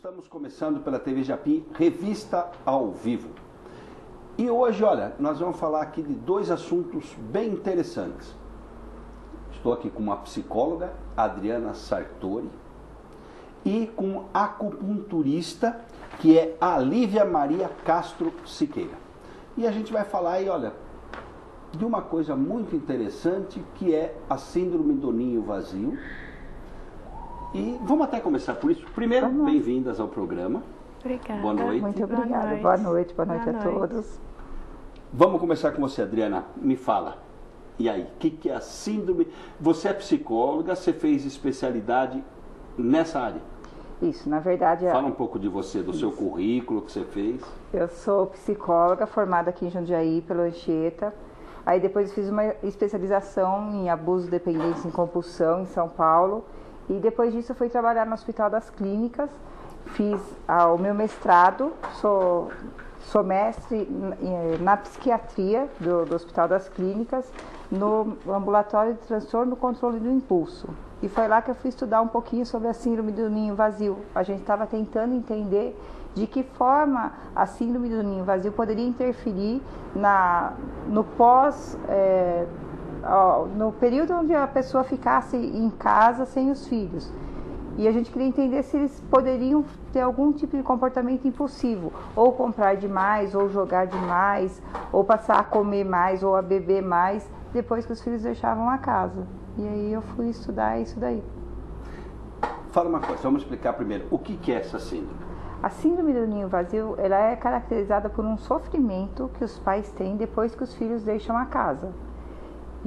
estamos começando pela TV Japim, revista ao vivo. E hoje, olha, nós vamos falar aqui de dois assuntos bem interessantes. Estou aqui com uma psicóloga, Adriana Sartori, e com um acupunturista, que é a Lívia Maria Castro Siqueira. E a gente vai falar aí, olha, de uma coisa muito interessante, que é a síndrome do ninho vazio. E vamos até começar por isso. Primeiro, bem-vindas ao programa. Obrigada. Boa noite. Muito obrigada. Boa noite a todos. Vamos começar com você, Adriana. Me fala. E aí, o que é a síndrome? Você é psicóloga, você fez especialidade nessa área. Isso, na verdade... Fala um pouco de você, do seu currículo que você fez. Eu sou psicóloga, formada aqui em Jundiaí, pelo Anchieta. Aí depois fiz uma especialização em abuso, dependência e compulsão em São Paulo. E depois disso eu fui trabalhar no Hospital das Clínicas. Fiz o meu mestrado, sou mestre na psiquiatria do Hospital das Clínicas, no ambulatório de transtorno e controle do impulso. E foi lá que eu fui estudar um pouquinho sobre a síndrome do ninho vazio. A gente estava tentando entender de que forma a síndrome do ninho vazio poderia interferir no período onde a pessoa ficasse em casa sem os filhos. E a gente queria entender se eles poderiam ter algum tipo de comportamento impulsivo, ou comprar demais, ou jogar demais, ou passar a comer mais, ou a beber mais, depois que os filhos deixavam a casa. E aí eu fui estudar isso daí. Fala uma coisa, vamos explicar primeiro, o que é essa síndrome? A síndrome do ninho vazio, ela é caracterizada por um sofrimento que os pais têm depois que os filhos deixam a casa.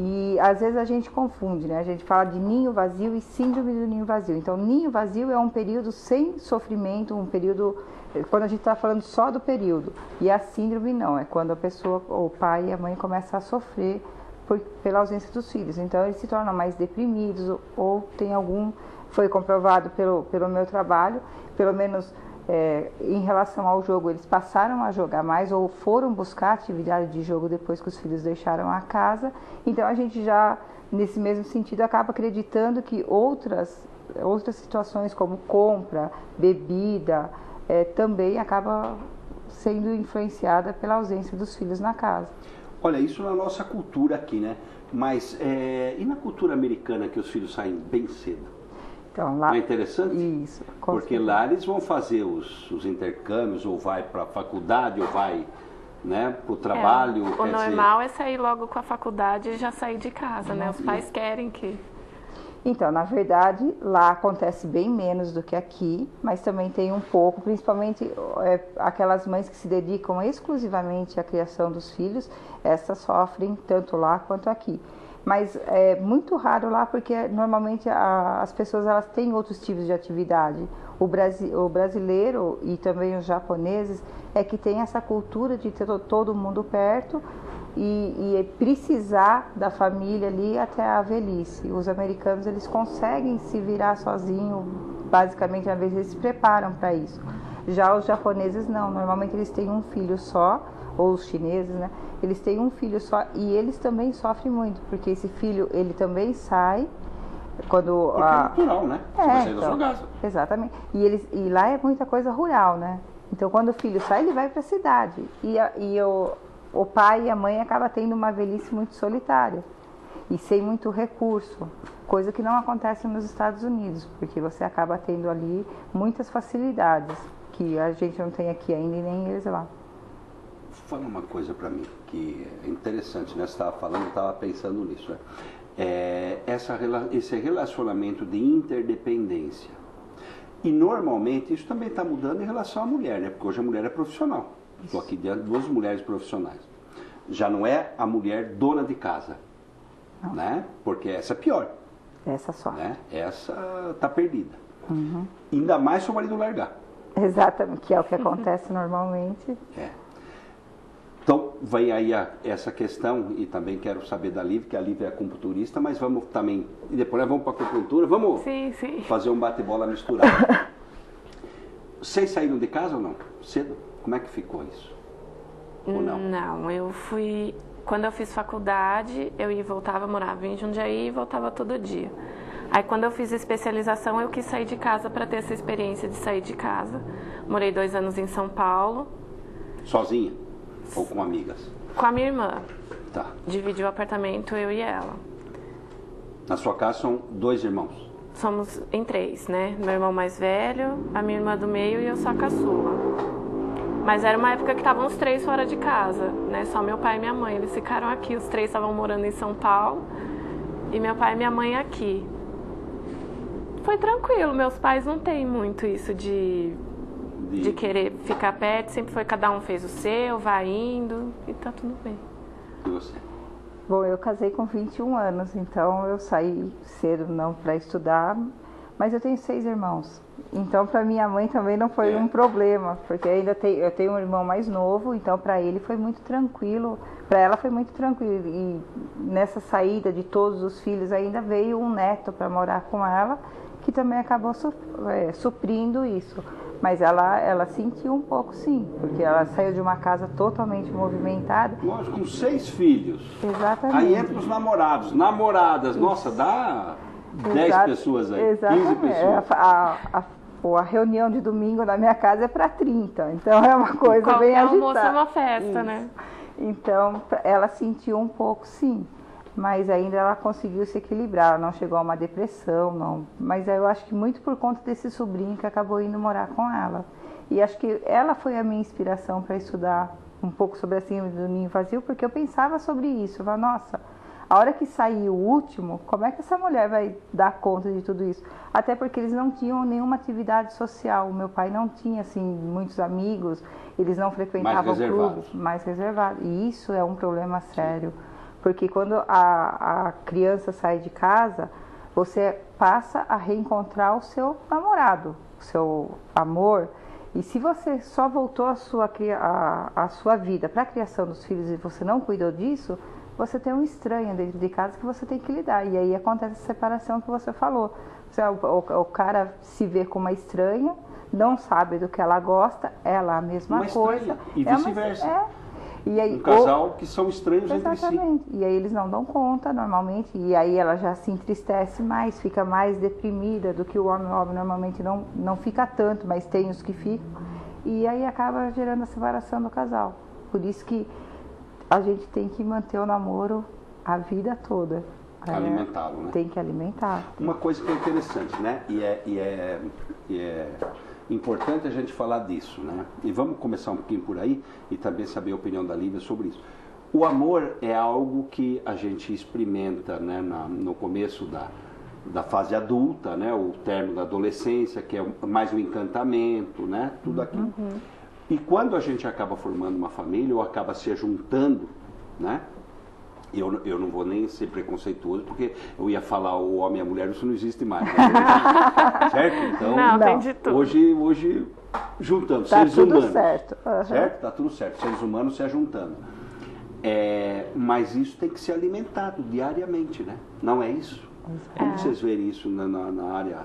E às vezes a gente confunde, né? A gente fala de ninho vazio e síndrome do ninho vazio. Então, ninho vazio é um período sem sofrimento, um período, quando a gente está falando só do período. E a síndrome não, é quando a pessoa, o pai e a mãe começam a sofrer pela ausência dos filhos. Então, eles se tornam mais deprimidos ou tem foi comprovado pelo meu trabalho, pelo menos em relação ao jogo, eles passaram a jogar mais ou foram buscar atividade de jogo depois que os filhos deixaram a casa. Então a gente já, nesse mesmo sentido, acaba acreditando que outras situações como compra, bebida, também acaba sendo influenciada pela ausência dos filhos na casa. Olha, isso na nossa cultura aqui, né? Mas e na cultura americana, que os filhos saem bem cedo? Então, lá, não é interessante? Isso. Porque certeza. Lá eles vão fazer os intercâmbios, ou vai para a faculdade, ou vai, né, para o trabalho. O normal é sair logo com a faculdade e já sair de casa, né? Os pais querem que... Então, na verdade, lá acontece bem menos do que aqui, mas também tem um pouco, principalmente aquelas mães que se dedicam exclusivamente à criação dos filhos, essas sofrem tanto lá quanto aqui. Mas é muito raro lá porque normalmente as pessoas elas têm outros tipos de atividade. O brasileiro e também os japoneses é que tem essa cultura de ter todo mundo perto e precisar da família ali até a velhice. Os americanos eles conseguem se virar sozinhos, basicamente, às vezes eles se preparam para isso. Já os japoneses não, normalmente eles têm um filho só, ou os chineses, né? Eles têm um filho só e eles também sofrem muito, porque esse filho, ele também sai quando... Porque é natural, né? Você vai sair da sua casa. Exatamente. E lá é muita coisa rural, né? Então, quando o filho sai, ele vai para a cidade. E o pai e a mãe acabam tendo uma velhice muito solitária e sem muito recurso, coisa que não acontece nos Estados Unidos, porque você acaba tendo ali muitas facilidades que a gente não tem aqui ainda e nem eles lá. Fala uma coisa para mim que é interessante, né? Você estava falando, eu estava pensando nisso, né? Esse relacionamento de interdependência. E normalmente isso também está mudando em relação à mulher, né? Porque hoje a mulher é profissional. Estou aqui diante de duas mulheres profissionais. Já não é a mulher dona de casa, não, né? Porque essa é pior. Essa só. Né? Essa está perdida. Uhum. Ainda mais se o marido largar. Exatamente, que é o que acontece normalmente. Então, vem aí essa questão, e também quero saber da Lívia, que a Lívia é acupunturista, mas vamos também, e depois nós vamos para a acupuntura, vamos fazer um bate-bola misturado. Vocês saíram de casa ou não? Cedo? Como é que ficou isso? Ou não? Não, eu fui... Quando eu fiz faculdade, eu ia e voltava, morava em Jundiaí e voltava todo dia. Aí quando eu fiz especialização, eu quis sair de casa para ter essa experiência de sair de casa. Morei 2 anos em São Paulo. Sozinha? Ou com amigas? Com a minha irmã. Tá. Dividiu o apartamento, eu e ela. Na sua casa são 2 irmãos? Somos em 3, né? Meu irmão mais velho, a minha irmã do meio e eu sou a caçula. Mas era uma época que estavam os 3 fora de casa, né? Só meu pai e minha mãe. Eles ficaram aqui, os 3 estavam morando em São Paulo. E meu pai e minha mãe aqui. Foi tranquilo, meus pais não têm muito isso de querer ficar perto. Sempre foi cada um fez o seu, vai indo e tá tudo bem. E você? Bom, eu casei com 21 anos, então eu saí cedo não para estudar, mas eu tenho 6 irmãos. Então para minha mãe também não foi um problema, porque eu tenho um irmão mais novo, então para ele foi muito tranquilo, para ela foi muito tranquilo. E nessa saída de todos os filhos ainda veio um neto para morar com ela, que também acabou suprindo isso. Mas ela sentiu um pouco, sim, porque ela saiu de uma casa totalmente movimentada. Nós com 6 filhos. Exatamente. Aí entra os namorados, namoradas. Isso. Nossa, dá 10 pessoas aí, exatamente. 15 pessoas. A reunião de domingo na minha casa é para 30, então é uma coisa bem agitada. Almoço é uma festa, né? Então, ela sentiu um pouco, sim. Mas ainda ela conseguiu se equilibrar, ela não chegou a uma depressão, não. Mas eu acho que muito por conta desse sobrinho que acabou indo morar com ela. E acho que ela foi a minha inspiração para estudar um pouco sobre a síndrome do ninho vazio, porque eu pensava sobre isso. Eu falava, nossa, a hora que sair o último, como é que essa mulher vai dar conta de tudo isso? Até porque eles não tinham nenhuma atividade social. O meu pai não tinha, assim, muitos amigos, eles não frequentavam clubes, mais reservados. E isso é um problema sério. Porque quando a criança sai de casa, você passa a reencontrar o seu namorado, o seu amor. E se você só voltou a sua vida para a criação dos filhos e você não cuidou disso, você tem um estranho dentro de casa que você tem que lidar. E aí acontece a separação que você falou. O cara se vê como uma estranha, não sabe do que ela gosta, ela a mesma coisa. E vice-versa. E aí, um casal que são estranhos entre si. Exatamente. E aí eles não dão conta normalmente. E aí ela já se entristece mais, fica mais deprimida do que o homem. O homem normalmente não fica tanto, mas tem os que ficam. E aí acaba gerando a separação do casal. Por isso que a gente tem que manter o namoro a vida toda. Alimentá-lo, né? Tem que alimentar. Uma coisa que é interessante, né? E é importante a gente falar disso, né? E vamos começar um pouquinho por aí e também saber a opinião da Lívia sobre isso. O amor é algo que a gente experimenta, né, no começo da fase adulta, né? O término da adolescência, que é mais um encantamento, né? Tudo aquilo. Uhum. E quando a gente acaba formando uma família ou acaba se juntando, né? Eu não vou nem ser preconceituoso, porque eu ia falar o homem e a mulher, isso não existe mais. Né? Certo? Então, não, tem de tudo. Hoje juntamos, tá seres humanos. Tudo certo. Uhum. Certo? Tá tudo certo, seres humanos se ajuntando. Mas isso tem que ser alimentado diariamente, né? Não é isso? Como vocês verem isso na área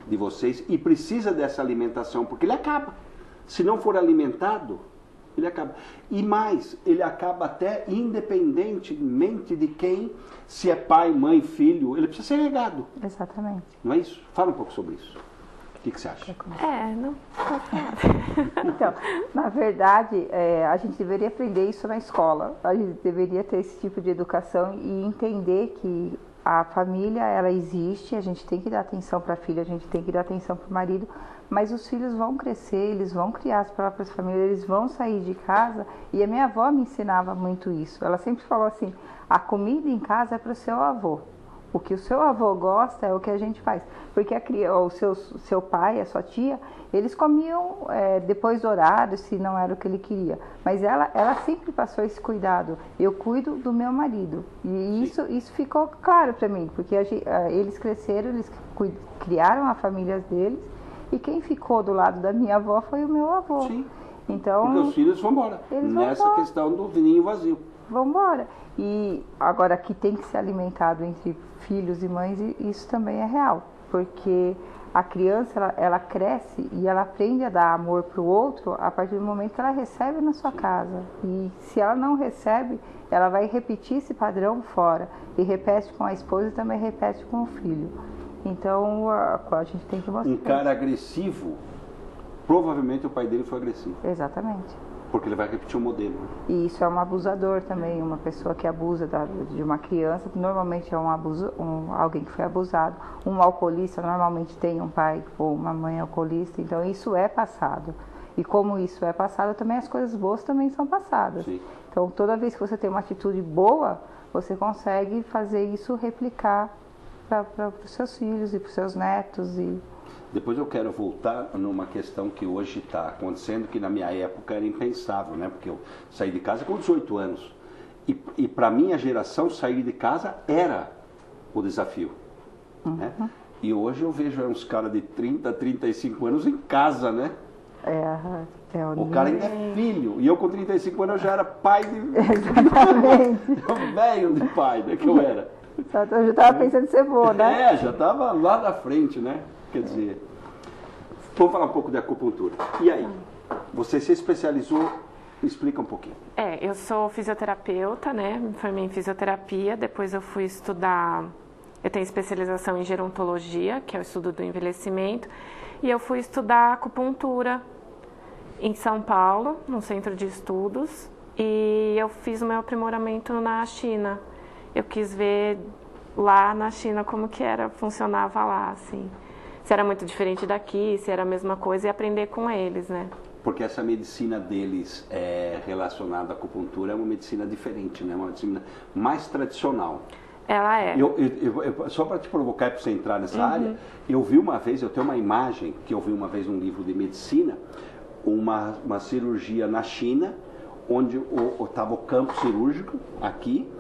de vocês? E precisa dessa alimentação, porque ele acaba. Se não for alimentado, ele acaba. E mais, ele acaba até independentemente de quem, se é pai, mãe, filho, ele precisa ser regado. Exatamente. Não é isso? Fala um pouco sobre isso. O que você acha? Não pode falar. Então, na verdade, a gente deveria aprender isso na escola. A gente deveria ter esse tipo de educação e entender que a família, ela existe, a gente tem que dar atenção para a filha, a gente tem que dar atenção para o marido, mas os filhos vão crescer, eles vão criar as próprias famílias, eles vão sair de casa. E a minha avó me ensinava muito isso. Ela sempre falou assim, a comida em casa é para o seu avô. O que o seu avô gosta é o que a gente faz. Porque o seu pai, a sua tia, eles comiam depois do horário, se não era o que ele queria. Mas ela sempre passou esse cuidado. Eu cuido do meu marido. E isso ficou claro para mim. Porque eles cresceram, eles criaram a família deles. E quem ficou do lado da minha avó foi o meu avô. Sim. Então, porque os filhos vão embora. Nessa questão do ninho vazio. Vão embora. E agora que tem que ser alimentado entre filhos e mães, isso também é real. Porque a criança, ela cresce e ela aprende a dar amor para o outro a partir do momento que ela recebe na sua casa. E se ela não recebe, ela vai repetir esse padrão fora. E repete com a esposa e também repete com o filho. Então a gente tem que mostrar. Um cara agressivo, provavelmente o pai dele foi agressivo. Exatamente. Porque ele vai repetir o modelo. E isso é um abusador também, uma pessoa que abusa de uma criança, que normalmente é alguém que foi abusado. Um alcoolista normalmente tem um pai ou uma mãe alcoolista, então isso é passado. E como isso é passado, também as coisas boas também são passadas. Sim. Então toda vez que você tem uma atitude boa, você consegue fazer isso replicar para os seus filhos e para os seus netos. Depois eu quero voltar numa questão que hoje está acontecendo, que na minha época era impensável, né? Porque eu saí de casa com 18 anos. E para minha geração, sair de casa era o desafio. Né? E hoje eu vejo uns caras de 30, 35 anos em casa, né? O cara ainda é filho. E eu com 35 anos eu já era pai de... Exatamente. Velho de pai, né? Que eu era. Eu já estava pensando em ser vô, né? Já estava lá na frente, né? Quer dizer, vamos falar um pouco de acupuntura. E aí, você se especializou, me explica um pouquinho. Eu sou fisioterapeuta, né? Me formei em fisioterapia, depois eu fui estudar, eu tenho especialização em gerontologia, que é o estudo do envelhecimento, e eu fui estudar acupuntura em São Paulo, num centro de estudos, e eu fiz o meu aprimoramento na China. Eu quis ver lá na China como que funcionava lá, assim. Se era muito diferente daqui, se era a mesma coisa, e aprender com eles, né? Porque essa medicina deles relacionada à acupuntura é uma medicina diferente, né? Uma medicina mais tradicional. Ela é. Só para te provocar e para você entrar nessa área, eu vi uma vez, eu tenho uma imagem que eu vi uma vez num livro de medicina, uma cirurgia na China, onde estava o campo cirúrgico aqui,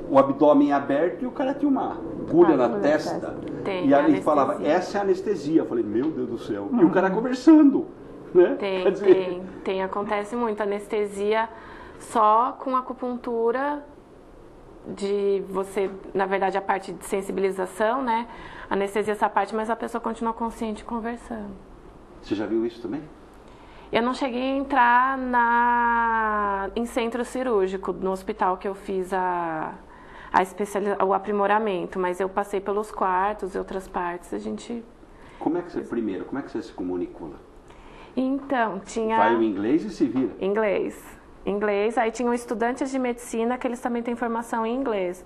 o abdômen aberto e o cara tinha uma agulha na testa. E aí falava, essa é a anestesia. Eu falei, meu Deus do céu. E o cara conversando. Né? Acontece muito. Anestesia só com acupuntura, de você, na verdade, a parte de sensibilização, né? Anestesia essa parte, mas a pessoa continua consciente conversando. Você já viu isso também? Eu não cheguei a entrar em centro cirúrgico, no hospital que eu fiz o aprimoramento, mas eu passei pelos quartos e outras partes, Como é que você se comunicou? Então, tinha... Vai o inglês e se vira? Inglês, aí tinham estudantes de medicina que eles também têm formação em inglês.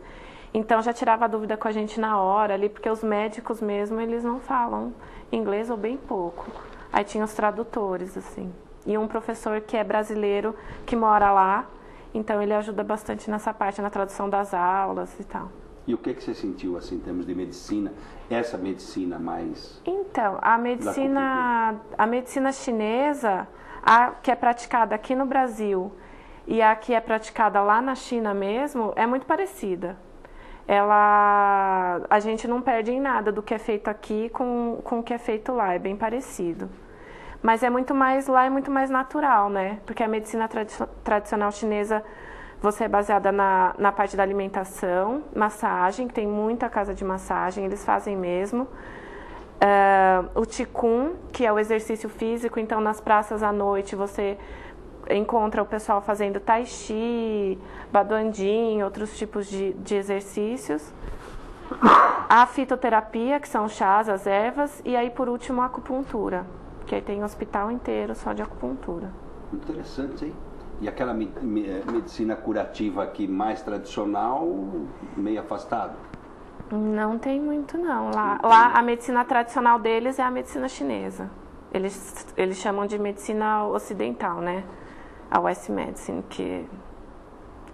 Então já tirava dúvida com a gente na hora ali, porque os médicos mesmo, eles não falam inglês ou bem pouco. Aí tinha os tradutores, assim. E um professor que é brasileiro, que mora lá, então ele ajuda bastante nessa parte, na tradução das aulas e tal. E o que você sentiu, assim, em termos de medicina, essa medicina mais... Então, a medicina chinesa, a que é praticada aqui no Brasil e a que é praticada lá na China mesmo, é muito parecida. A gente não perde em nada do que é feito aqui com o que é feito lá, é bem parecido. Mas lá é muito mais natural, né? Porque a medicina tradicional chinesa, você é baseada na parte da alimentação, massagem, que tem muita casa de massagem, eles fazem mesmo. O Qigong, que é o exercício físico, então nas praças à noite você encontra o pessoal fazendo tai chi, baduandin, outros tipos de exercícios. A fitoterapia, que são os chás, as ervas, e aí por último a acupuntura, que aí tem um hospital inteiro só de acupuntura. Interessante, hein? E aquela medicina curativa aqui mais tradicional, meio afastado? Não tem muito, não. Lá a medicina tradicional deles é a medicina chinesa. Eles chamam de medicina ocidental, né? A West Medicine, que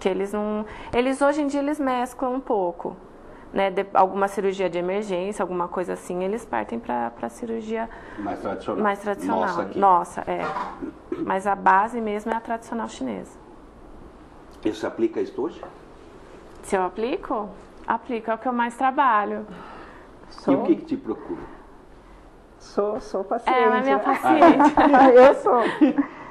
eles não... hoje em dia eles mesclam um pouco, né? Alguma cirurgia de emergência, alguma coisa assim, eles partem para a cirurgia mais tradicional. Nossa, é. Mas a base mesmo é a tradicional chinesa. E você aplica isso hoje? Se eu aplico? Aplico, é o que eu mais trabalho. E o que te procura? Sou paciente. Ela é minha paciente. Eu sou.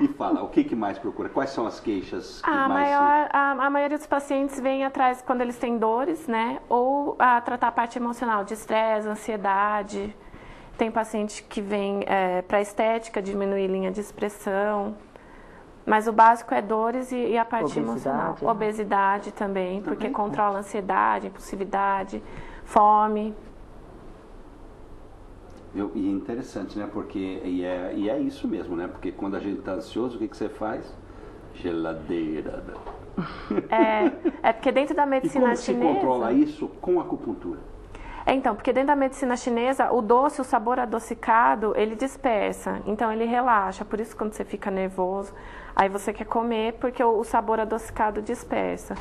E fala, o que mais procura? Quais são as queixas que a maioria dos pacientes vem atrás quando eles têm dores, né? Ou a tratar a parte emocional, de estresse, ansiedade. Tem paciente que vem para estética, diminuir linha de expressão. Mas o básico é dores e a parte emocional. Né? Obesidade também, porque controla a ansiedade, impulsividade, fome. E é interessante, né? Porque é isso mesmo, né? Porque quando a gente está ansioso, o que você faz? Geladeira. É porque dentro da medicina e como chinesa... se controla isso com a acupuntura? Então, porque dentro da medicina chinesa, o doce, o sabor adocicado, ele dispersa. Então, ele relaxa. Por isso, quando você fica nervoso, aí você quer comer, porque o sabor adocicado dispersa.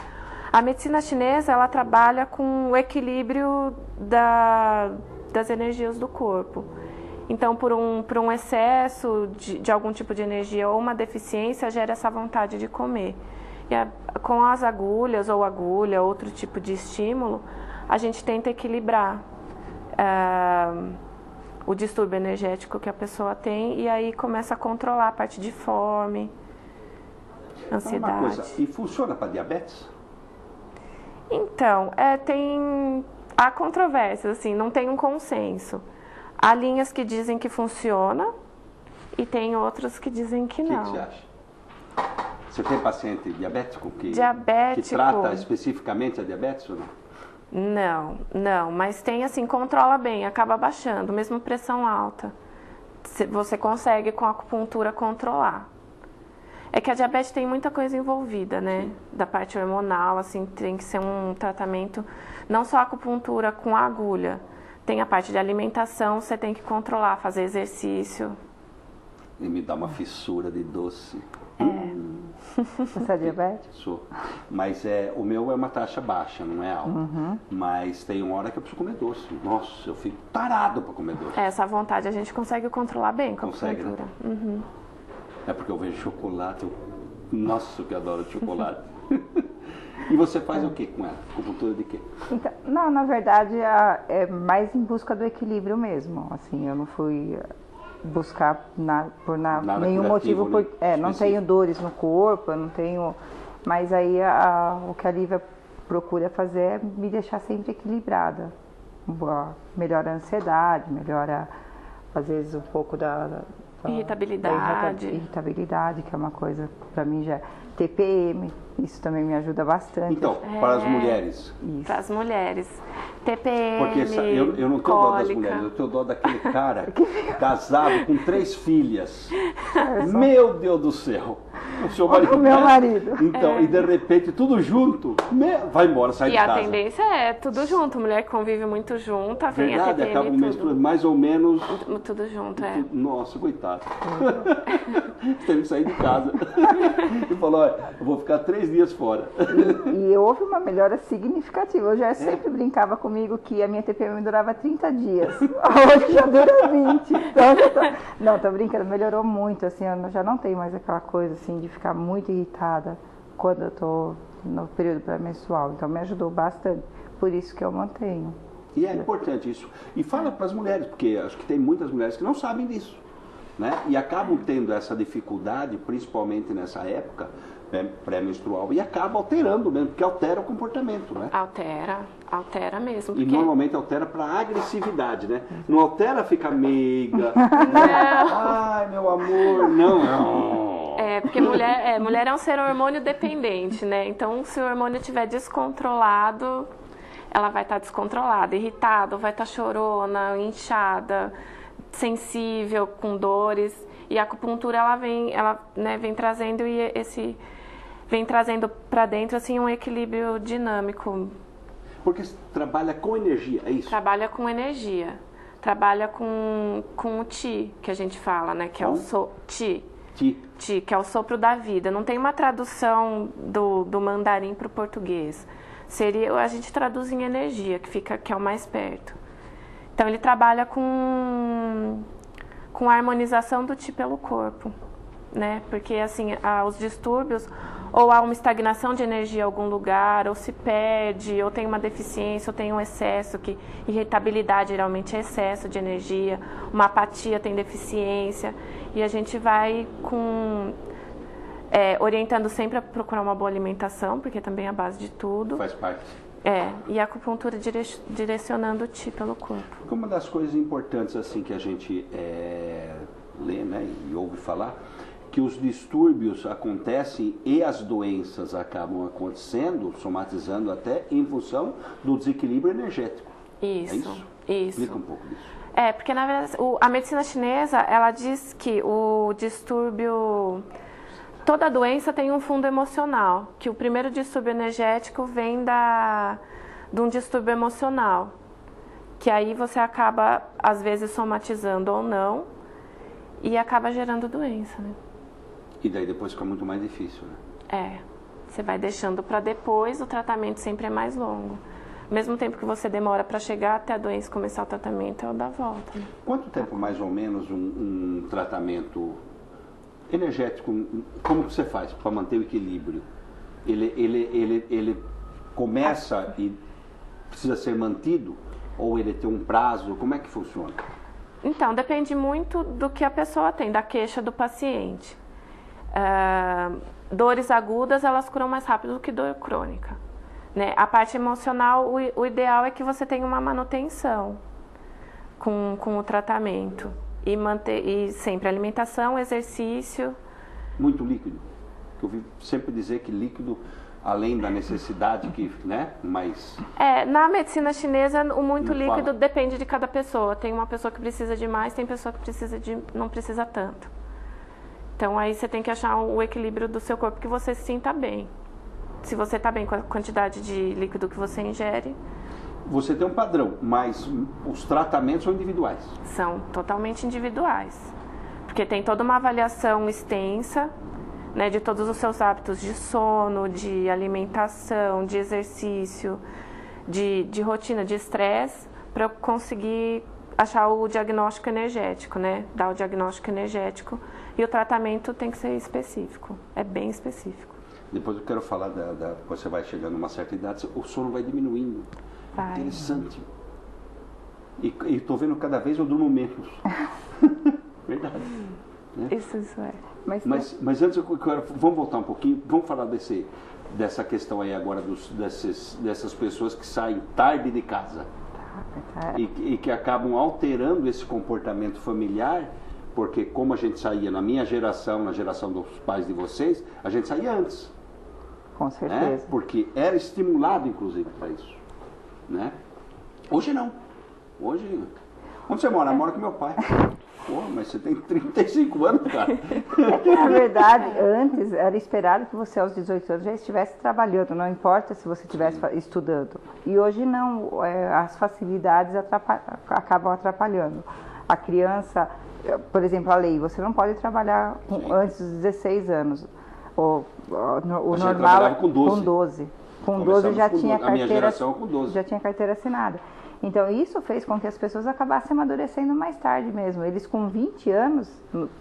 A medicina chinesa, ela trabalha com o equilíbrio das energias do corpo. Então, por um excesso de algum tipo de energia ou uma deficiência, gera essa vontade de comer. E com as agulhas ou agulha, outro tipo de estímulo, a gente tenta equilibrar o distúrbio energético que a pessoa tem e aí começa a controlar a parte de fome, ansiedade. Uma coisa, e funciona para diabetes? Então, há controvérsias, assim, não tem um consenso. Há linhas que dizem que funciona e tem outras que dizem que não. O que você acha? Você tem paciente diabético que Diabético. trata especificamente a diabetes ou não? Não, mas tem assim, controla bem, acaba baixando, mesmo pressão alta. Você consegue com a acupuntura controlar. É que a diabetes tem muita coisa envolvida, né? Sim. Da parte hormonal, assim, tem que ser um tratamento, não só a acupuntura com a agulha. Tem a parte de alimentação, você tem que controlar, fazer exercício. E me dá uma fissura de doce. Você é diabético? Sou. Mas o meu é uma taxa baixa, não é alta. Uhum. Mas tem uma hora que eu preciso comer doce. Nossa, eu fico tarado para comer doce. Essa vontade a gente consegue controlar bem com a acupuntura. Né? Uhum. É porque eu vejo chocolate. Nossa, que eu adoro chocolate. E você faz o que com ela? Acupuntura de quê? Então, não, na verdade, é mais em busca do equilíbrio mesmo. Assim, eu não fui buscar por nenhum motivo, não tenho dores no corpo, eu não tenho, mas aí o que a Lívia procura fazer é me deixar sempre equilibrada, melhora a ansiedade, melhora às vezes um pouco da irritabilidade, que é uma coisa para mim já TPM, isso também me ajuda bastante. Então, para as mulheres. Para as mulheres. TPM, porque eu não tenho dó das mulheres, eu tenho dó daquele cara casado com 3 filhas. Meu Deus do céu. O seu marido. O meu marido. Então, e de repente, tudo junto, vai embora, sai de casa. E a tendência é tudo junto. Mulher que convive muito junta, vem a TPM acabam menstruando mais ou menos. Tudo junto, Nossa, coitado. Teve que sair de casa. E falou, olha, eu vou ficar 3 dias fora. E houve uma melhora significativa. Eu já sempre brincava comigo que a minha TPM durava 30 dias. Hoje já dura 20. Então, tô brincando, melhorou muito, assim, eu já não tenho mais aquela coisa assim de ficar muito irritada quando eu tô no período pré-menstrual. Então me ajudou bastante. Por isso que eu mantenho. E é importante isso. E fala para as mulheres, porque acho que tem muitas mulheres que não sabem disso, né? E acabam tendo essa dificuldade, principalmente nessa época pré-menstrual, e acaba alterando mesmo, porque altera o comportamento, né? Altera mesmo. E normalmente altera para agressividade, né? Não altera ficar meiga. Ai, meu amor, não. Porque mulher é um ser hormônio dependente, né? Então, se o hormônio estiver descontrolado, ela vai estar descontrolada, irritada, vai estar chorona, inchada, sensível, com dores. E a acupuntura, ela vem trazendo vem trazendo para dentro assim um equilíbrio dinâmico. Porque trabalha com energia, é isso? Trabalha com energia. Trabalha com o Qi, que a gente fala, né? Que é o Qi. Qi, que é o sopro da vida. Não tem uma tradução do mandarim para o português. A gente traduz em energia, que é o mais perto. Então ele trabalha com a harmonização do Qi pelo corpo, né? Porque assim, os distúrbios, ou há uma estagnação de energia em algum lugar, ou se perde, ou tem uma deficiência, ou tem um excesso, que irritabilidade geralmente é excesso de energia, uma apatia tem deficiência, e a gente vai orientando sempre a procurar uma boa alimentação, porque também é a base de tudo. Faz parte. E a acupuntura direcionando o Qi pelo corpo. Porque uma das coisas importantes assim que a gente lê, né, e ouve falar, que os distúrbios acontecem e as doenças acabam acontecendo, somatizando até, em função do desequilíbrio energético. Isso. É isso? Explica um pouco disso. Porque na verdade a medicina chinesa, ela diz que o distúrbio, toda doença tem um fundo emocional, que o primeiro distúrbio energético vem de um distúrbio emocional, que aí você acaba às vezes somatizando ou não e acaba gerando doença, né? E daí depois fica muito mais difícil, né? Você vai deixando para depois, o tratamento sempre é mais longo. Ao mesmo tempo que você demora para chegar até a doença começar o tratamento, é o da volta. Né? Quanto tempo mais ou menos um tratamento energético, como que você faz para manter o equilíbrio? Ele começa e precisa ser mantido? Ou ele tem um prazo? Como é que funciona? Então, depende muito do que a pessoa tem, da queixa do paciente. Dores agudas, elas curam mais rápido do que dor crônica. Né? A parte emocional, o ideal é que você tenha uma manutenção com o tratamento. E sempre alimentação, exercício. Muito líquido. Eu ouvi sempre dizer que líquido, além da necessidade, né? Mas... na medicina chinesa, o muito líquido depende de cada pessoa. Tem uma pessoa que precisa de mais, tem pessoa que não precisa tanto. Então aí você tem que achar o equilíbrio do seu corpo que você se sinta bem. Se você está bem com a quantidade de líquido que você ingere. Você tem um padrão, mas os tratamentos são individuais. São totalmente individuais. Porque tem toda uma avaliação extensa, né, de todos os seus hábitos de sono, de alimentação, de exercício, de rotina, de estresse, para conseguir achar o diagnóstico energético, né? Dar o diagnóstico energético. E o tratamento tem que ser específico, é bem específico. Depois eu quero falar você vai chegando a uma certa idade, o sono vai diminuindo. Vai. Interessante. E estou vendo cada vez eu durmo menos. Verdade. Né? Isso é. Mas antes, vamos voltar um pouquinho, vamos falar dessa questão aí agora dessas pessoas que saem tarde de casa. E que acabam alterando esse comportamento familiar, porque como a gente saía na minha geração, na geração dos pais de vocês, a gente saía antes. Com certeza. Né? Porque era estimulado, inclusive, para isso. Né? Hoje não. Hoje... Onde você mora? Eu moro com meu pai. Pô, mas você tem 35 anos, cara. É que, na verdade, antes era esperado que você aos 18 anos já estivesse trabalhando, não importa se você estivesse estudando. E hoje não, as facilidades acabam atrapalhando. A criança, por exemplo, a lei, você não pode trabalhar antes dos 16 anos. O normal com 12. Com 12. Com 12 já tinha carteira, a minha geração com 12. Já tinha carteira assinada. Então, isso fez com que as pessoas acabassem amadurecendo mais tarde mesmo. Eles, com 20 anos,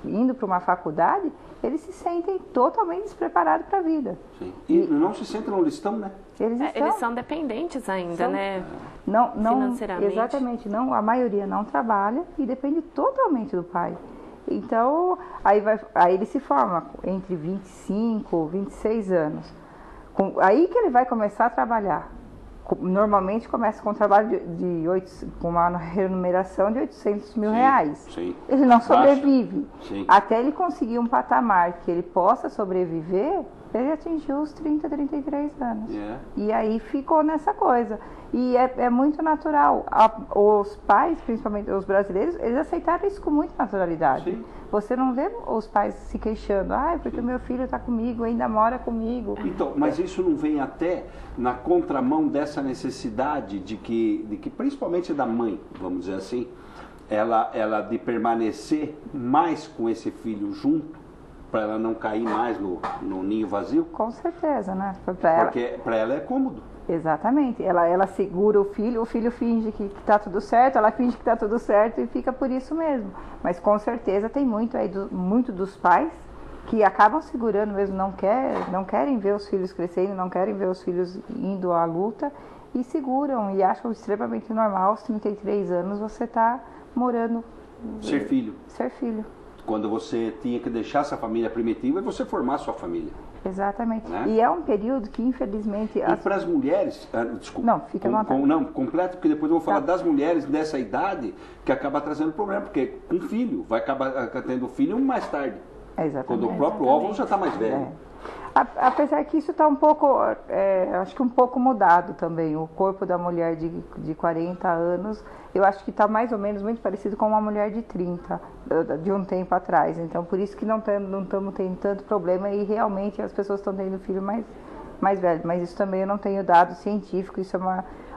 indo para uma faculdade, eles se sentem totalmente despreparados para a vida. Sim. E não se sentem no listão, né? Eles são dependentes ainda, né? Não, financeiramente. Exatamente. Não, a maioria não trabalha e depende totalmente do pai. Então, aí ele se forma entre 25 e 26 anos. Aí que ele vai começar a trabalhar. Normalmente começa com um trabalho com uma remuneração de 800 mil reais. Sim. Ele não sobrevive. Sim. Até ele conseguir um patamar que ele possa sobreviver, ele atingiu os 30, 33 anos. Yeah. E aí ficou nessa coisa. E é muito natural. Os pais, principalmente os brasileiros, eles aceitaram isso com muita naturalidade. Sim. Você não vê os pais se queixando, porque o meu filho está comigo, ainda mora comigo. Então, mas isso não vem até na contramão dessa necessidade de que principalmente da mãe, vamos dizer assim, ela de permanecer mais com esse filho junto, para ela não cair mais no ninho vazio? Com certeza, né? Porque para ela é cômodo. Exatamente. Ela segura o filho finge que está tudo certo, ela finge que está tudo certo e fica por isso mesmo. Mas com certeza tem muito dos pais que acabam segurando mesmo, não querem ver os filhos crescendo, não querem ver os filhos indo à luta e seguram e acham extremamente normal aos 33 anos você tá morando... Ser filho. Ser filho. Quando você tinha que deixar essa família primitiva e você formar sua família. Exatamente. Né? E é um período que, infelizmente... E para as mulheres... desculpa. Não, fica à vontade. Não, completo, porque depois eu vou falar das mulheres dessa idade que acaba trazendo problema, porque com filho, vai acabar tendo filho mais tarde. Exatamente. Quando o próprio óvulo já está mais velho. Apesar que isso está um pouco, acho que um pouco mudado também. O corpo da mulher de 40 anos, eu acho que está mais ou menos muito parecido com uma mulher de 30, de um tempo atrás. Então, por isso que não estamos tendo tanto problema e realmente as pessoas estão tendo filho mais velho. Mas isso também eu não tenho dado científico, isso é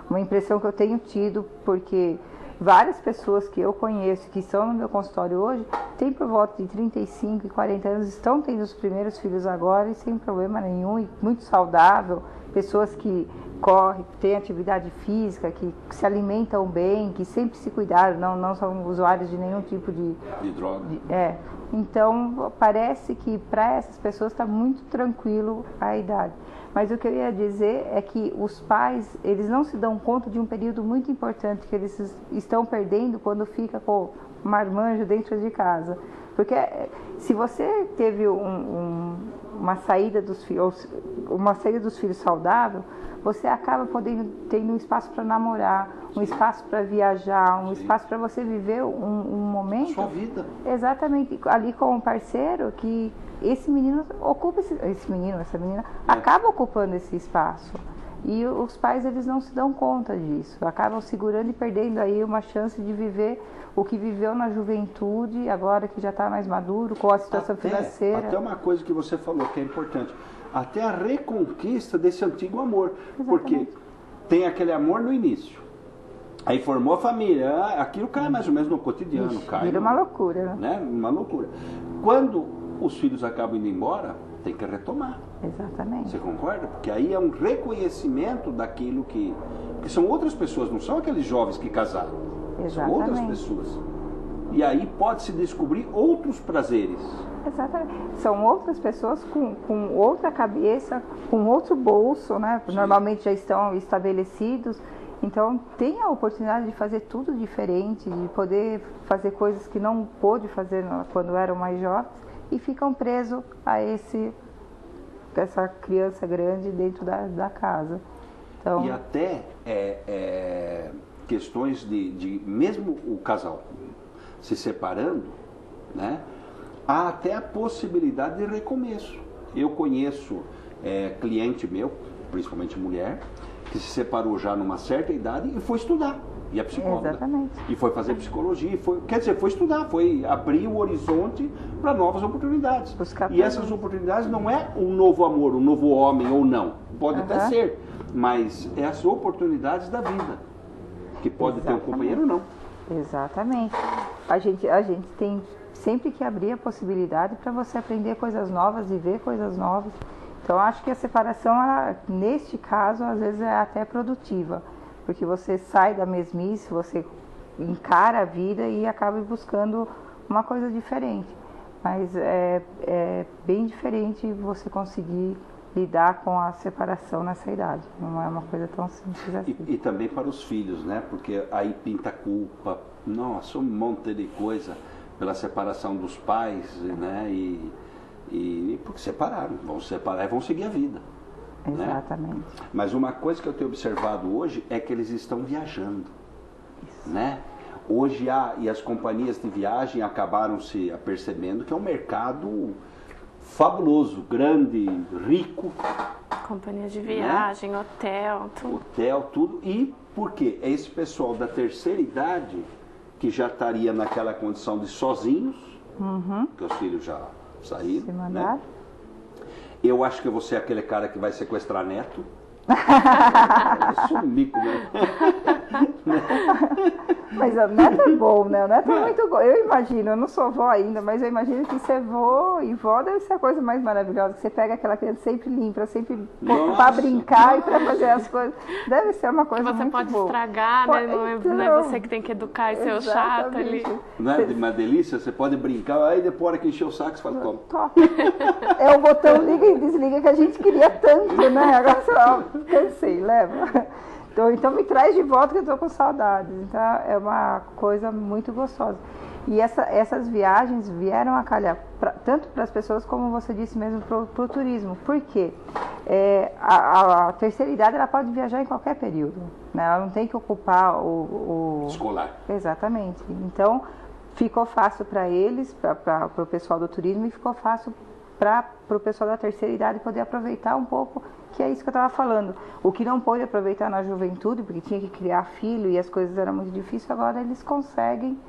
uma impressão que eu tenho tido, porque várias pessoas que eu conheço, que estão no meu consultório hoje, têm por volta de 35 e 40 anos, estão tendo os primeiros filhos agora e sem problema nenhum, e muito saudável. Pessoas que correm, que têm atividade física, que se alimentam bem, que sempre se cuidaram, não são usuários de nenhum tipo de droga. Então, parece que para essas pessoas está muito tranquilo a idade. Mas o que eu ia dizer é que os pais, eles não se dão conta de um período muito importante que eles estão perdendo quando fica com o marmanjo dentro de casa. Porque se você teve uma saída dos filhos saudável, você acaba tendo um espaço para namorar, um espaço para viajar, um espaço para você viver um momento. Sua vida. Exatamente, ali com um parceiro que esse menino ocupa essa menina acaba ocupando esse espaço. E os pais, eles não se dão conta disso, acabam segurando e perdendo aí uma chance de viver o que viveu na juventude, agora que já está mais maduro, com a situação financeira. Até uma coisa que você falou que é importante, até a reconquista desse antigo amor. Exatamente. Porque tem aquele amor no início, aí formou a família, aquilo cai mais ou menos no cotidiano. Vira uma loucura. Né? Uma loucura. Quando os filhos acabam indo embora, tem que retomar. Exatamente. Você concorda? Porque aí é um reconhecimento daquilo que são outras pessoas, não são aqueles jovens que casaram. Exatamente. São outras pessoas. E aí pode-se descobrir outros prazeres. Exatamente. São outras pessoas com outra cabeça, com outro bolso, né? Sim. Normalmente já estão estabelecidos. Então tem a oportunidade de fazer tudo diferente, de poder fazer coisas que não pôde fazer quando eram mais jovens e ficam presos a essa criança grande dentro da casa. Então, e até questões de mesmo o casal se separando, né, há até a possibilidade de recomeço. Eu conheço cliente meu, principalmente mulher, que se separou já numa certa idade e foi estudar. E a psicóloga. Exatamente. E foi fazer psicologia, foi estudar, foi abrir o horizonte para novas oportunidades. E essas oportunidades não é um novo amor, um novo homem ou não. Pode até ser, mas é as oportunidades da vida. Que pode ter um companheiro ou não. Exatamente. A gente tem sempre que abrir a possibilidade para você aprender coisas novas e ver coisas novas. Então, acho que a separação, neste caso, às vezes é até produtiva. Porque você sai da mesmice, você encara a vida e acaba buscando uma coisa diferente. Mas é bem diferente você conseguir lidar com a separação nessa idade. Não é uma coisa tão simples assim. E também para os filhos, né? Porque aí pinta culpa, nossa, um monte de coisa pela separação dos pais, né? E porque separaram, vão separar e vão seguir a vida. Exatamente. Né? Mas uma coisa que eu tenho observado hoje é que eles estão viajando. Isso. Né? Hoje e as companhias de viagem acabaram se apercebendo que é um mercado fabuloso, grande, rico. Companhia de viagem, né? Hotel, tudo. E por quê? É esse pessoal da terceira idade que já estaria naquela condição de sozinhos, que os filhos já saíram. Se mandar. Né? Eu acho que você é aquele cara que vai sequestrar neto. Eu sou um mico, né? Mas o neto é bom, né? O neto é muito bom. Eu imagino, eu não sou vó ainda, mas eu imagino que ser vô e vó deve ser a coisa mais maravilhosa. Que você pega aquela criança sempre limpa, sempre para brincar e para fazer as coisas. Deve ser uma coisa muito boa. Você pode estragar, né? Não é você que tem que educar e ser o chato ali. Não é uma delícia? Você pode brincar, aí depois, a hora que encher o saco, você fala, toma. Top. É o botão liga e desliga que a gente queria tanto, né? Agora só cansei, leva. Então me traz de volta que eu estou com saudades. Então é uma coisa muito gostosa. E essas viagens vieram a calhar tanto para as pessoas como você disse mesmo para o turismo. Por quê? A terceira idade ela pode viajar em qualquer período. Né? Ela não tem que ocupar o escolar. Exatamente. Então ficou fácil para eles, para o pessoal do turismo, e ficou fácil para o pessoal da terceira idade poder aproveitar um pouco, que é isso que eu estava falando. O que não pôde aproveitar na juventude, porque tinha que criar filho e as coisas eram muito difíceis, agora eles conseguem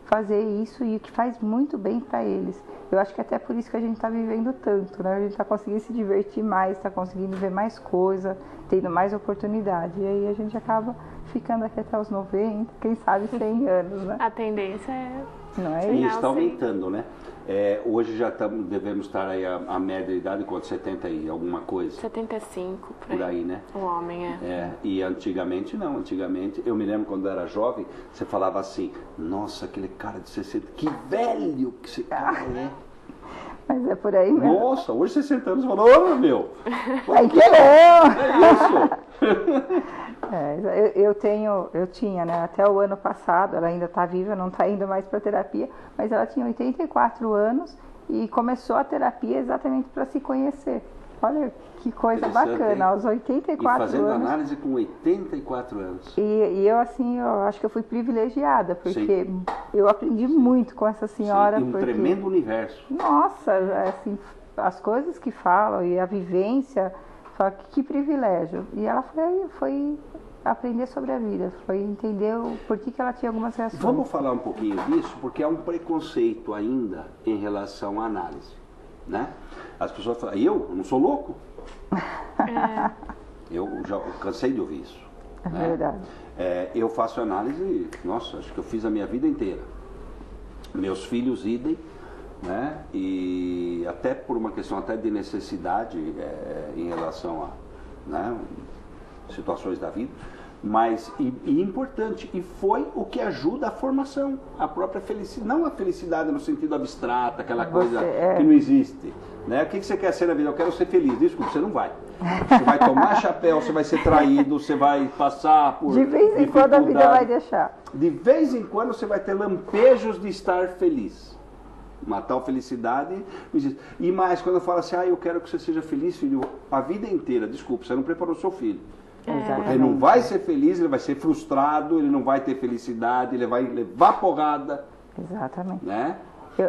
fazer isso e que faz muito bem para eles. Eu acho que até por isso que a gente está vivendo tanto, né? A gente está conseguindo se divertir mais, está conseguindo ver mais coisa, tendo mais oportunidade. E aí a gente acaba ficando aqui até os 90, quem sabe 100 anos, né? A tendência é... Não é E isso? está aumentando, né? Hoje já devemos estar aí a média de idade, quanto? 70 e alguma coisa? 75, Por aí, né? O homem E antigamente não, antigamente, eu me lembro quando eu era jovem, você falava assim, nossa, aquele cara de 60, que velho que esse cara é. Mas é por aí mesmo. Nossa, hoje 60 anos, você falou, ô meu, Ai, que não! é isso? Eu tinha, né, até o ano passado, ela ainda está viva, não está indo mais para terapia, mas ela tinha 84 anos e começou a terapia exatamente para se conhecer. Olha que coisa bacana, hein? aos 84 E fazendo anos. análise com 84 anos. E eu, assim, eu acho que eu fui privilegiada, porque Sim. eu aprendi muito com essa senhora. Sim, e um porque, tremendo universo. nossa, assim, as coisas que falam e a vivência, só que privilégio. E ela foi aprender sobre a vida, foi entender por que ela tinha algumas reações. Vamos falar um pouquinho disso, porque há um preconceito ainda em relação à análise, né? As pessoas falam, eu não sou louco? Eu já cansei de ouvir isso. É né? verdade. Eu faço análise, nossa, acho que eu fiz a minha vida inteira. Meus filhos idem, né? E até por uma questão até de necessidade em relação a, né, situações da vida, mas e importante, e foi o que ajuda a formação, a própria felicidade, não a felicidade no sentido abstrato, aquela coisa que não existe, né? O que você quer ser na vida? Eu quero ser feliz. Desculpa, você não vai. Você vai tomar chapéu, você vai ser traído, você vai passar por de vez em quando a vida vai deixar. De vez em quando você vai ter lampejos de estar feliz. Uma tal felicidade. E mais, quando eu falo assim, eu quero que você seja feliz, filho, a vida inteira, desculpa, você não preparou seu filho. Porque ele não vai ser feliz, ele vai ser frustrado, ele não vai ter felicidade, ele vai levar porrada. Exatamente. Né?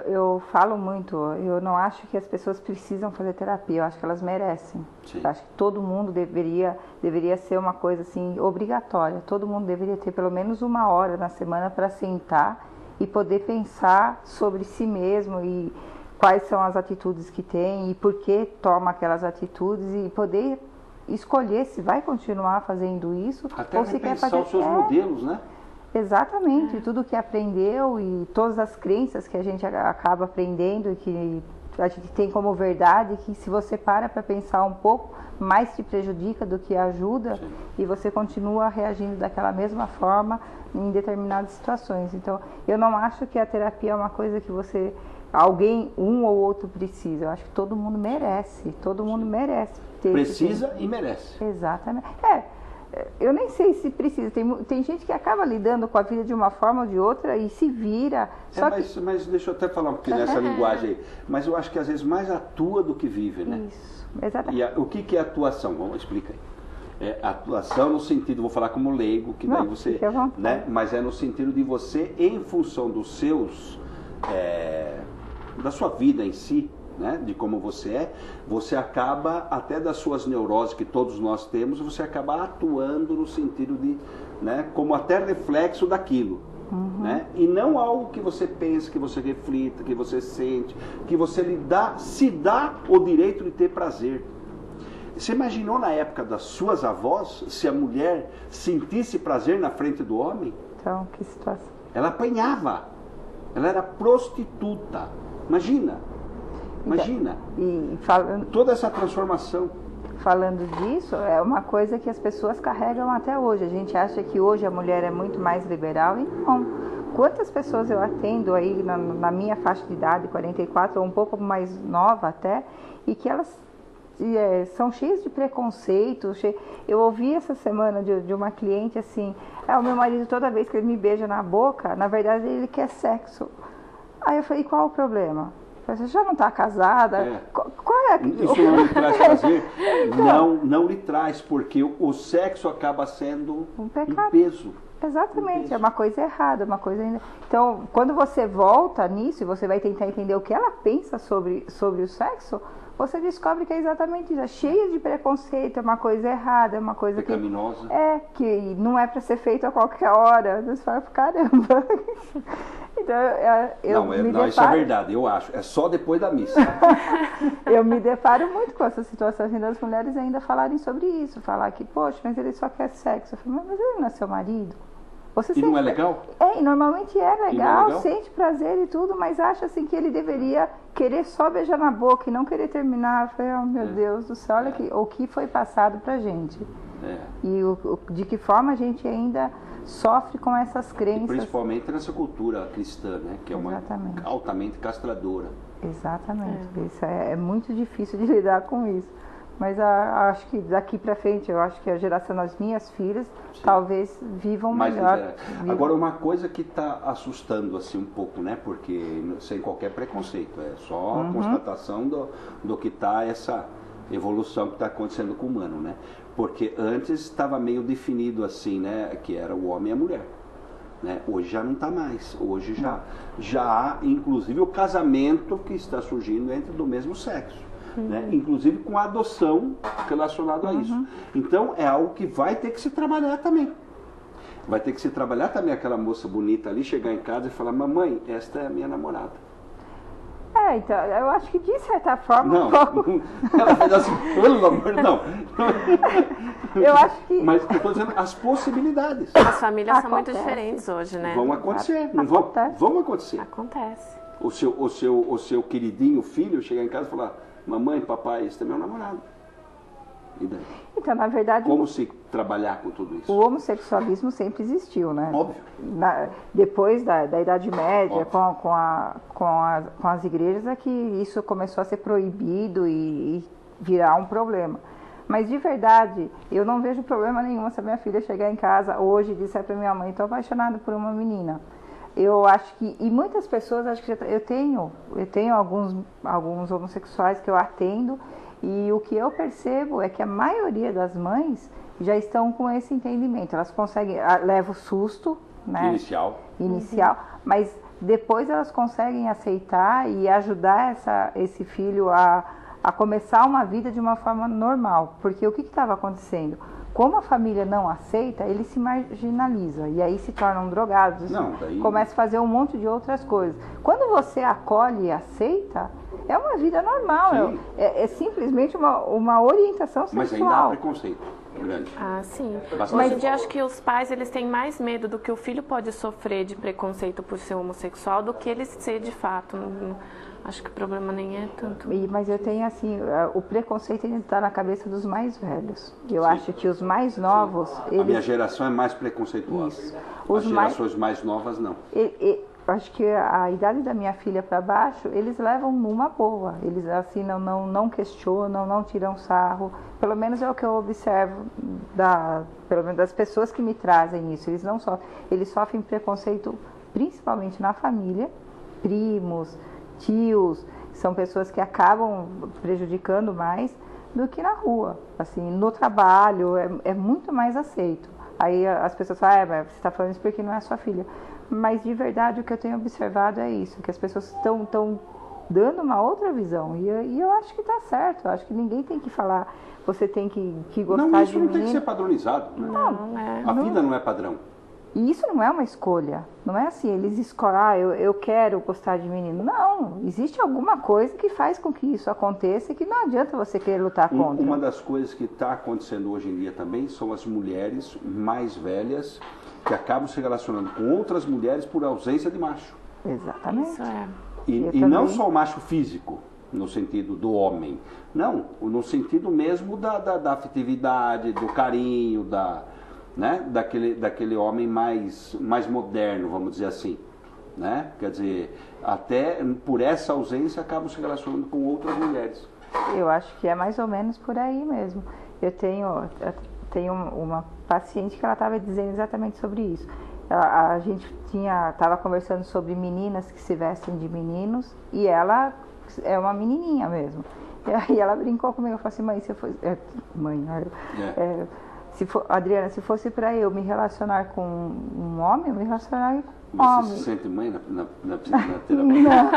Eu falo muito, eu não acho que as pessoas precisam fazer terapia, eu acho que elas merecem. Sim. Eu acho que todo mundo deveria ser uma coisa assim, obrigatória. Todo mundo deveria ter pelo menos 1 hora na semana para sentar e poder pensar sobre si mesmo e quais são as atitudes que tem e por que toma aquelas atitudes e poder escolher se vai continuar fazendo isso Até ou se quer fazer os seus modelos, né? Exatamente, tudo que aprendeu e todas as crenças que a gente acaba aprendendo e que a gente tem como verdade, que se você para pensar um pouco, mais te prejudica do que ajuda. Sim. E você continua reagindo daquela mesma forma em determinadas situações. Então, eu não acho que a terapia é uma coisa que alguém, um ou outro precisa. Eu acho que todo mundo merece, todo mundo merece ter. Precisa e merece. Exatamente. Eu nem sei se precisa, tem gente que acaba lidando com a vida de uma forma ou de outra e se vira. Mas deixa eu até falar um pouquinho nessa linguagem aí. Mas eu acho que às vezes mais atua do que vive, né? Isso, exatamente. E o que é atuação? Vamos, explica aí. Atuação no sentido, vou falar como leigo, que daí você... né? Mas é no sentido de você, em função dos seus... da sua vida em si, né, de como você acaba, até das suas neuroses que todos nós temos, você acaba atuando no sentido de, né, como até reflexo daquilo. Uhum. Né? E não algo que você pensa, que você reflita, que você sente, que você se dá o direito de ter prazer. Você imaginou na época das suas avós, se a mulher sentisse prazer na frente do homem? Então, que situação. Ela apanhava, ela era prostituta. Imagina. Toda essa transformação. Falando disso, é uma coisa que as pessoas carregam até hoje. A gente acha que hoje a mulher é muito mais liberal e não. Quantas pessoas eu atendo aí na minha faixa de idade, 44, ou um pouco mais nova até, e que elas são cheias de preconceito. Eu ouvi essa semana de uma cliente assim, o meu marido toda vez que ele me beija na boca, na verdade ele quer sexo. Aí eu falei, qual o problema? Você já não está casada? Qual é? Isso não lhe traz prazer? Então, não lhe traz, porque o sexo acaba sendo um peso. Exatamente, é uma coisa errada, uma coisa ainda. Então, quando você volta nisso e você vai tentar entender o que ela pensa sobre o sexo, você descobre que é exatamente isso, é cheia de preconceito, é uma coisa errada, é uma coisa pecaminosa. Que não é para ser feito a qualquer hora. Você fala, caramba. Então, não, isso é verdade, eu acho. É só depois da missa. Eu me deparo muito com essa situação assim, das mulheres ainda falarem sobre isso. Falar que, poxa, mas ele só quer sexo. Eu falo, mas ele não é seu marido? E não é legal? E normalmente é legal, legal, sente prazer e tudo, mas acha assim que ele deveria querer só beijar na boca e não querer terminar. Eu falei, oh meu Deus do céu, olha o que foi passado pra gente. E de que forma a gente ainda sofre com essas crenças. E principalmente nessa cultura cristã, né? Que é uma altamente castradora. Exatamente. Isso é muito difícil de lidar com isso. Mas acho que daqui para frente, eu acho que a geração das minhas filhas talvez vivam melhor. Agora, uma coisa que está assustando assim um pouco, né? Porque sem qualquer preconceito, é só a constatação do que está essa evolução que está acontecendo com o humano, né? Porque antes estava meio definido assim, né? Que era o homem e a mulher. Né? Hoje já não está mais. Hoje já há, inclusive, o casamento que está surgindo entre do mesmo sexo. Né? Inclusive com a adoção relacionada a isso. Então é algo que vai ter que se trabalhar também. Vai ter que se trabalhar também aquela moça bonita ali, chegar em casa e falar, mamãe, esta é a minha namorada. Então, eu acho que de certa forma... Não, ela fez assim, pelo amor, não. Eu acho que... Mas eu estou dizendo as possibilidades. As famílias são muito diferentes hoje, né? Vão acontecer, não vão acontecer. Acontece. O seu queridinho filho chegar em casa e falar, mamãe, papai, esse é meu namorado. E daí? Então, na verdade... Como se trabalhar com tudo isso? O homossexualismo sempre existiu, né? Óbvio. Depois da Idade Média, com as igrejas, é que isso começou a ser proibido e virar um problema. Mas, de verdade, eu não vejo problema nenhum se a minha filha chegar em casa hoje e disser para minha mãe, estou apaixonada por uma menina. Eu acho que, e muitas pessoas, acho que eu tenho alguns homossexuais que eu atendo, e o que eu percebo é que a maioria das mães já estão com esse entendimento. Elas conseguem, leva o susto, né? Inicial, mas depois elas conseguem aceitar e ajudar esse filho a começar uma vida de uma forma normal. Porque o que estava acontecendo? Como a família não aceita, ele se marginaliza e aí se tornam drogados, começa a fazer um monte de outras coisas. Quando você acolhe e aceita, é uma vida normal, é simplesmente uma orientação sexual. Mas ainda há preconceito grande. Ah, sim. Hoje em dia acho que os pais eles têm mais medo do que o filho pode sofrer de preconceito por ser homossexual do que ele ser de fato. Acho que o problema nem é tanto. Mas eu tenho assim, o preconceito ainda está na cabeça dos mais velhos. Eu acho que os mais novos... A minha geração é mais preconceituosa. Isso. As gerações mais novas não. Acho que a idade da minha filha para baixo, eles levam numa boa. Eles assim não questionam, não tiram sarro. Pelo menos é o que eu observo pelo menos das pessoas que me trazem isso. Eles sofrem preconceito principalmente na família, primos, tios, são pessoas que acabam prejudicando mais do que na rua. Assim, no trabalho é muito mais aceito. Aí as pessoas falam, mas você está falando isso porque não é a sua filha. Mas de verdade o que eu tenho observado é isso, que as pessoas estão dando uma outra visão. E eu acho que está certo, eu acho que ninguém tem que falar, você tem que gostar de mim. Isso não tem que ser padronizado. Né? A vida não é padrão. E isso não é uma escolha, não é assim, eles escolhem, eu quero gostar de menino. Não, existe alguma coisa que faz com que isso aconteça e que não adianta você querer lutar contra. Uma das coisas que está acontecendo hoje em dia também são as mulheres mais velhas que acabam se relacionando com outras mulheres por ausência de macho. Exatamente. Isso é. E não só o macho físico, no sentido do homem, não, no sentido mesmo da afetividade, do carinho, né? daquele homem mais moderno, vamos dizer assim, né? Quer dizer, até por essa ausência acabam se relacionando com outras mulheres. Eu acho que é mais ou menos por aí mesmo. Eu tenho uma paciente que ela estava dizendo exatamente sobre isso. A gente estava conversando sobre meninas que se vestem de meninos e ela é uma menininha mesmo. E aí ela brincou comigo, eu falei assim, mãe, Adriana, se fosse para eu me relacionar com um homem, eu me relacionaria com um Mas homem. você se sente mãe na terapia? Não.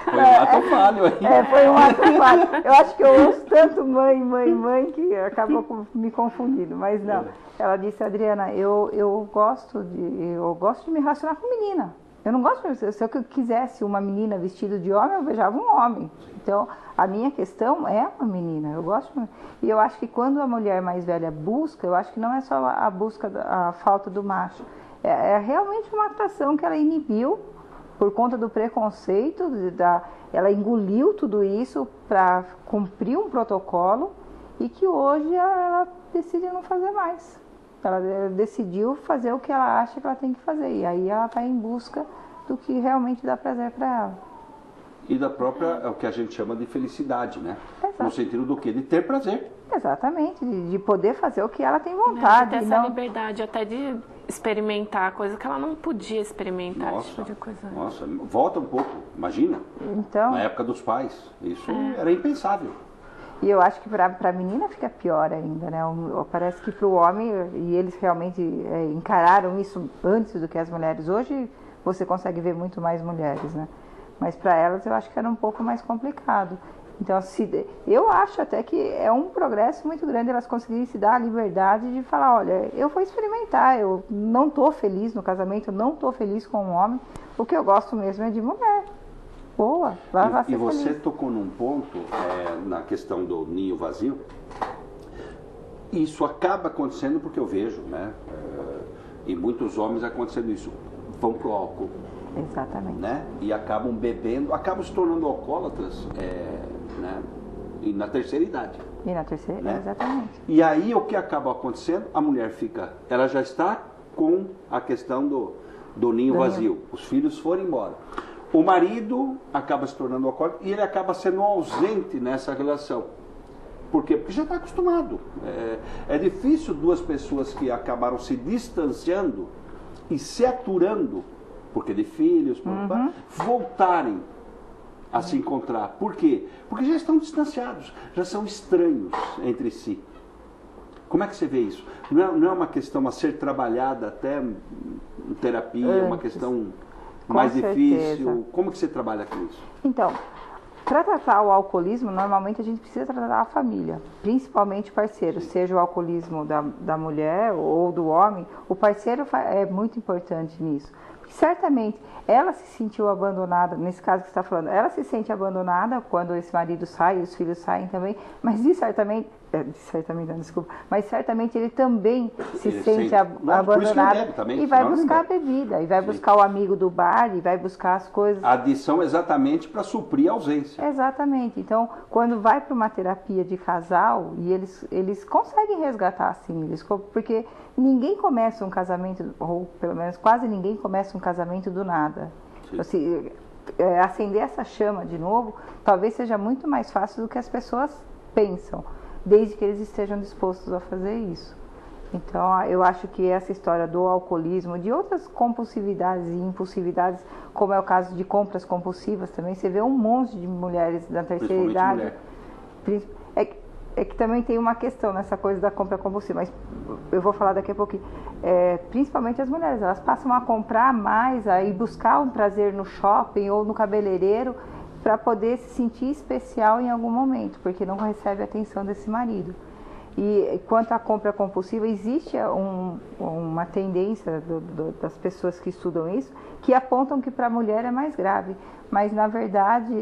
Foi um ato falho aí. Foi um ato falho. Eu acho que eu ouço tanto mãe, que acabou me confundindo. Mas não. Ela disse, Adriana, eu gosto de me relacionar com menina. Eu não gosto de... Se eu quisesse uma menina vestida de homem, eu beijava um homem. Então, a minha questão é uma menina. Eu gosto... E eu acho que quando a mulher mais velha busca, eu acho que não é só a busca, a falta do macho. É realmente uma atração que ela inibiu por conta do preconceito. Ela engoliu tudo isso para cumprir um protocolo e que hoje ela decide não fazer mais. Ela decidiu fazer o que ela acha que ela tem que fazer. E aí ela está em busca do que realmente dá prazer para ela. E da própria, é o que a gente chama de felicidade, né? Exato. No sentido do quê? De ter prazer. Exatamente, de poder fazer o que ela tem vontade. De ter essa liberdade até de experimentar coisa que ela não podia experimentar. Nossa, tipo de coisa. Nossa, volta um pouco, imagina. Então, na época dos pais, isso era impensável. E eu acho que para a menina fica pior ainda, né? Parece que para o homem, e eles realmente encararam isso antes do que as mulheres. Hoje você consegue ver muito mais mulheres, né? Mas para elas eu acho que era um pouco mais complicado. Então, eu acho até que é um progresso muito grande elas conseguirem se dar a liberdade de falar, olha, eu vou experimentar, eu não estou feliz no casamento, eu não estou feliz com um homem, o que eu gosto mesmo é de mulher. Boa, vai ser E você feliz. tocou num ponto, na questão do ninho vazio, isso acaba acontecendo porque eu vejo, né? E muitos homens acontecendo isso, vão pro álcool. Exatamente. Né? E acabam bebendo, acabam se tornando alcoólatras, né? E na terceira idade. E na terceira, né? Exatamente. E aí o que acaba acontecendo? A mulher ela já está com a questão do ninho vazio. Os filhos foram embora. O marido acaba se tornando alcoólico e ele acaba sendo ausente nessa relação. Por quê? Porque já está acostumado. É difícil duas pessoas que acabaram se distanciando e se aturando, porque de filhos, voltarem a se encontrar. Por quê? Porque já estão distanciados, já são estranhos entre si. Como é que você vê isso? Não é uma questão a ser trabalhada até em terapia, uma questão mais difícil? Como que você trabalha com isso? Então, para tratar o alcoolismo, normalmente a gente precisa tratar a família, principalmente parceiro, seja o alcoolismo da mulher ou do homem, o parceiro é muito importante nisso. Porque certamente ela se sentiu abandonada, nesse caso que você está falando, ela se sente abandonada quando esse marido sai e os filhos saem também, mas mas certamente ele também se sente abandonado também, e vai buscar a bebida, e vai buscar o amigo do bar, e vai buscar as coisas. A adição exatamente para suprir a ausência. Exatamente. Então, quando vai para uma terapia de casal, e eles conseguem resgatar assim, porque ninguém começa um casamento, ou pelo menos quase ninguém começa um casamento do nada. Assim, acender essa chama de novo, talvez seja muito mais fácil do que as pessoas pensam, desde que eles estejam dispostos a fazer isso. Então, eu acho que essa história do alcoolismo, de outras compulsividades e impulsividades, como é o caso de compras compulsivas também, você vê um monte de mulheres da terceira idade. É que também tem uma questão nessa coisa da compra compulsiva, mas eu vou falar daqui a pouquinho. Principalmente as mulheres, elas passam a comprar mais, a ir buscar um prazer no shopping ou no cabeleireiro para poder se sentir especial em algum momento, porque não recebe a atenção desse marido. E quanto à compra compulsiva, existe uma tendência das pessoas que estudam isso, que apontam que para a mulher é mais grave, mas na verdade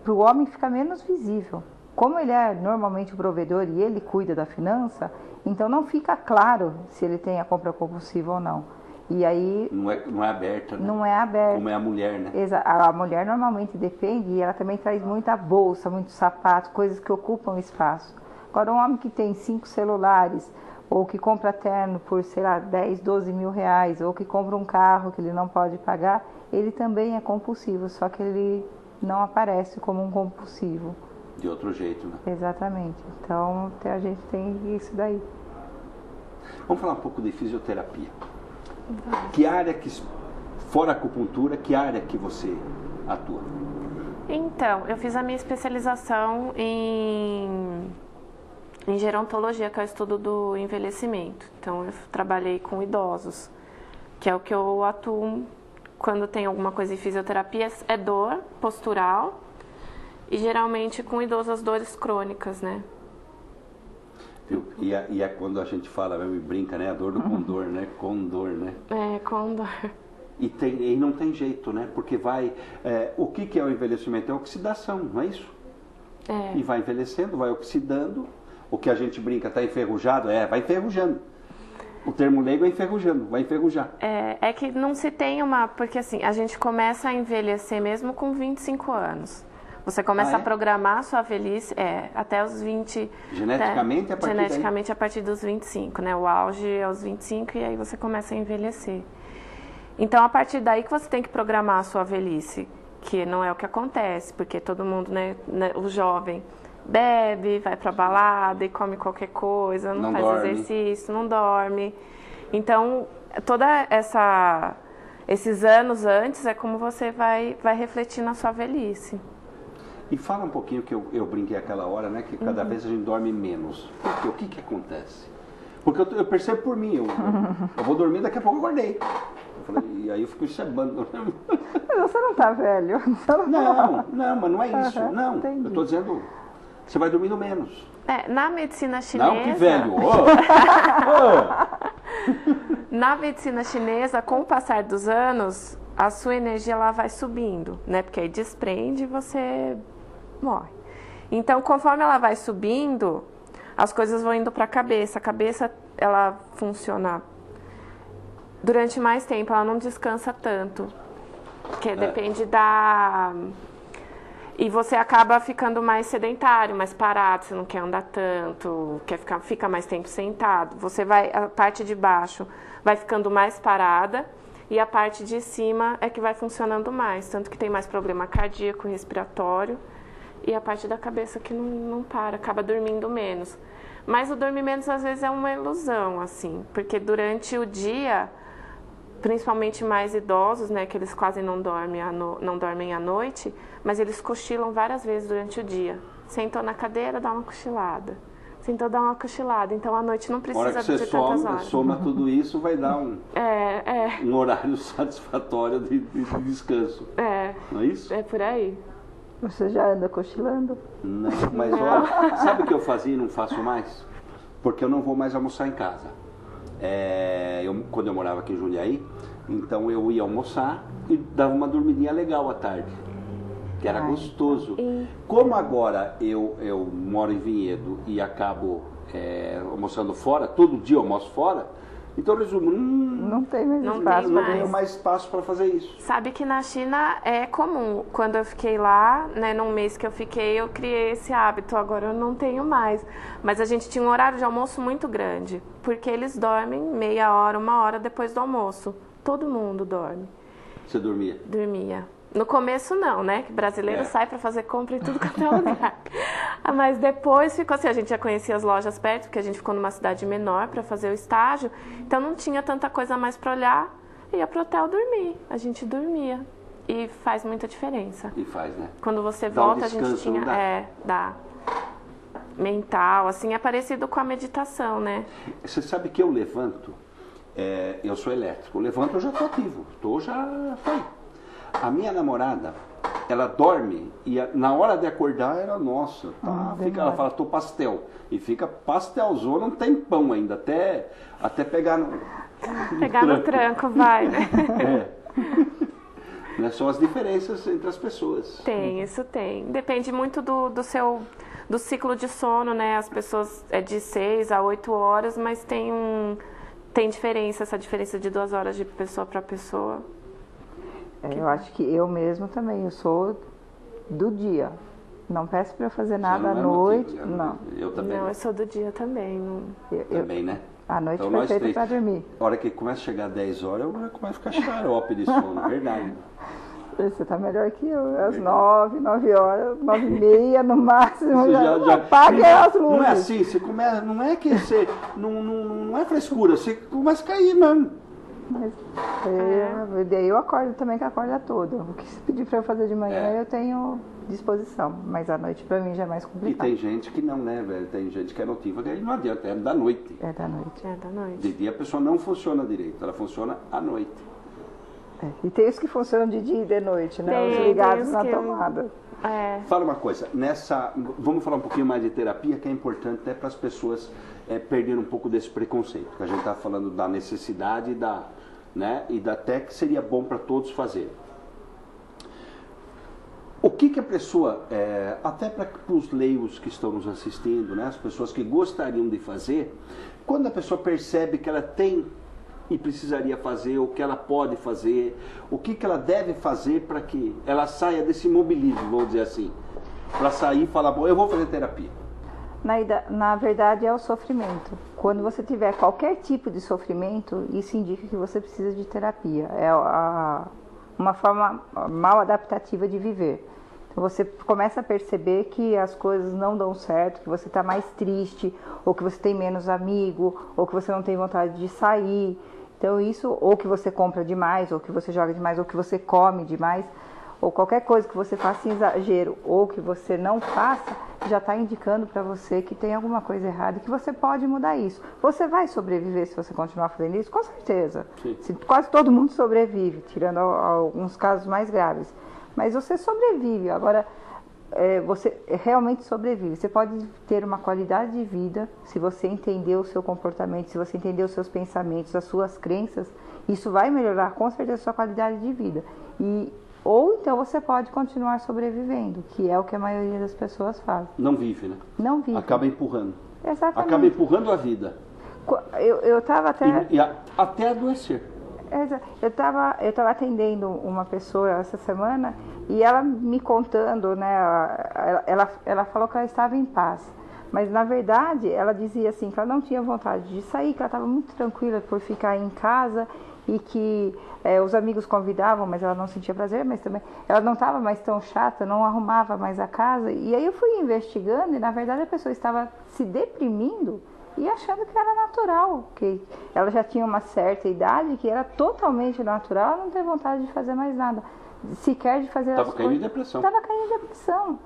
para o homem fica menos visível. Como ele é normalmente o provedor e ele cuida da finança, então não fica claro se ele tem a compra compulsiva ou não. E aí... Não é aberta, né? Não é aberta. Como é a mulher, né? A mulher normalmente depende e ela também traz muita bolsa, muito sapato, coisas que ocupam espaço. Agora, um homem que tem 5 celulares, ou que compra terno por, 10, 12 mil reais, ou que compra um carro que ele não pode pagar, ele também é compulsivo, só que ele não aparece como um compulsivo. De outro jeito, né? Exatamente. Então, a gente tem isso daí. Vamos falar um pouco de fisioterapia. Que área fora a acupuntura, que área que você atua? Então, eu fiz a minha especialização em Em gerontologia, que é o estudo do envelhecimento. Então, eu trabalhei com idosos, que é o que eu atuo quando tem alguma coisa em fisioterapia, é dor postural e geralmente com idosos as dores crônicas, né? E é quando a gente fala, mesmo, e brinca, né? A dor do condor, né? Condor, né? É, condor. E não tem jeito, né? Porque vai... o que é o envelhecimento? É oxidação, não é isso? É. E vai envelhecendo, vai oxidando. O que a gente brinca, está enferrujado, vai enferrujando. O termo leigo é enferrujando, vai enferrujar. É que não se tem uma... Porque assim, a gente começa a envelhecer mesmo com 25 anos. Você começa a programar a sua velhice até os 20... Geneticamente, a partir dos 25, né? O auge é aos 25 e aí você começa a envelhecer. Então, a partir daí que você tem que programar a sua velhice, que não é o que acontece, porque todo mundo, né o jovem... bebe, vai pra balada e come qualquer coisa, não faz dorme. exercício, não dorme. Então, esses anos antes é como você vai refletir na sua velhice. E fala um pouquinho que eu brinquei aquela hora, né? Que cada vez a gente dorme menos. Porque o que acontece? Porque eu percebo por mim, eu vou dormir, daqui a pouco eu acordei. E aí eu fico encebando. Mas você não tá velho. Não, mas não é isso. Não, entendi. eu tô dizendo... Você vai dormindo menos. Na medicina chinesa... Não, que velho! Na medicina chinesa, com o passar dos anos, a sua energia ela vai subindo, né? Porque aí desprende e você morre. Então, conforme ela vai subindo, as coisas vão indo para a cabeça. A cabeça, ela funciona durante mais tempo, ela não descansa tanto. Porque depende da... E você acaba ficando mais sedentário, mais parado, você não quer andar tanto, fica mais tempo sentado. A parte de baixo vai ficando mais parada e a parte de cima é que vai funcionando mais. Tanto que tem mais problema cardíaco, respiratório e a parte da cabeça que não para, acaba dormindo menos. Mas o dormir menos às vezes é uma ilusão, assim, porque durante o dia... Principalmente mais idosos, né, que eles quase não dormem à noite, mas eles cochilam várias vezes durante o dia. Sentou na cadeira, dá uma cochilada. Sentou, dá uma cochilada. Então, à noite não precisa de tantas horas. Soma tudo isso, vai dar um horário satisfatório de descanso. Não é isso? É por aí. Você já anda cochilando? Não, mas olha, sabe o que eu fazia e não faço mais? Porque eu não vou mais almoçar em casa. Quando eu morava aqui em Jundiaí, então eu ia almoçar e dava uma dormidinha legal à tarde, que era gostoso. Como agora eu moro em Vinhedo e acabo almoçando fora, todo dia eu almoço fora, então resumo, não tem mais espaço. Não tenho mais espaço para fazer isso. Sabe que na China é comum. Quando eu fiquei lá, né, num mês que eu fiquei, eu criei esse hábito. Agora eu não tenho mais. Mas a gente tinha um horário de almoço muito grande. Porque eles dormem meia hora, uma hora depois do almoço. Todo mundo dorme. Você dormia? Dormia. No começo não, né? Que brasileiro sai para fazer compra em tudo quanto é lugar. Mas depois ficou assim, a gente já conhecia as lojas perto, porque a gente ficou numa cidade menor para fazer o estágio. Então não tinha tanta coisa mais para olhar. Ia pro hotel dormir. A gente dormia. E faz muita diferença. E faz, né? Quando você volta, a gente tinha... Dá. Mental, assim, é parecido com a meditação, né? Você sabe que eu levanto, eu sou elétrico, eu levanto, eu já tô ativo. Foi. A minha namorada, ela dorme e na hora de acordar ela, nossa, ela fala, tô pastel. E fica pastelzona um tempão ainda, até pegar no tranco, vai, né? São as diferenças entre as pessoas. Isso tem. Depende muito do ciclo de sono, né? As pessoas é de 6 a 8 horas, mas tem diferença, essa diferença de 2 horas de pessoa para pessoa. Eu acho que eu mesmo também, eu sou do dia. Não peço para eu fazer nada à noite. Não. Eu também. Não, eu sou do dia também. Também, né? A noite foi feita para dormir. A hora que começa a chegar 10 horas, eu começo a ficar xarope de sono, verdade. Você tá melhor que eu. Às 9 horas, 9h30 no máximo. Você já apague as luzes. Não é assim, você começa, não é que você. Não é frescura, você começa a cair mesmo. Mas daí eu acordo também com a corda toda. O que se pedir para eu fazer de manhã, eu tenho disposição, mas à noite para mim já é mais E complicado. tem gente que não, né, velho? Tem gente que é notívaga e não adianta, é da noite. É da noite. É da noite. De dia a pessoa não funciona direito, ela funciona à noite. E tem os que funcionam de dia e de noite, né? Os Tem ligados os na que- tomada. Fala uma coisa, vamos falar um pouquinho mais de terapia, que é importante até para as pessoas perderem um pouco desse preconceito, que a gente está falando da necessidade e da até que seria bom para todos fazerem. O que a pessoa, até para os leigos que estão nos assistindo, né, as pessoas que gostariam de fazer, quando a pessoa percebe que ela tem e precisaria fazer, o que ela pode fazer, o que ela deve fazer para que ela saia desse imobilismo, vamos dizer assim, para sair e falar, bom, eu vou fazer terapia. Na verdade é o sofrimento. Quando você tiver qualquer tipo de sofrimento, isso indica que você precisa de terapia. É uma forma mal adaptativa de viver. Então você começa a perceber que as coisas não dão certo, que você está mais triste, ou que você tem menos amigo, ou que você não tem vontade de sair. Então isso, ou que você compra demais, ou que você joga demais, ou que você come demais, ou qualquer coisa que você faça em exagero, ou que você não faça, já está indicando para você que tem alguma coisa errada e que você pode mudar isso. Você vai sobreviver se você continuar fazendo isso? Com certeza. Quase todo mundo sobrevive, tirando alguns casos mais graves. Mas você sobrevive. Agora, você realmente sobrevive. Você pode ter uma qualidade de vida se você entender o seu comportamento, se você entender os seus pensamentos, as suas crenças. Isso vai melhorar com certeza a sua qualidade de vida. Ou então você pode continuar sobrevivendo, que é o que a maioria das pessoas faz. Não vive, né? Não vive. Acaba empurrando. Exatamente. Acaba empurrando a vida. Eu estava até... Até adoecer. Eu estava atendendo uma pessoa essa semana e ela me contando, né? Ela falou que ela estava em paz. Mas na verdade ela dizia assim que ela não tinha vontade de sair, que ela estava muito tranquila por ficar em casa e que os amigos convidavam, mas ela não sentia prazer, mas também ela não estava mais tão chata, não arrumava mais a casa. E aí eu fui investigando e na verdade a pessoa estava se deprimindo e achando que era natural, que ela já tinha uma certa idade, que era totalmente natural, ela não ter vontade de fazer mais nada, sequer de fazer as coisas. Estava caindo em depressão. Estava caindo em depressão.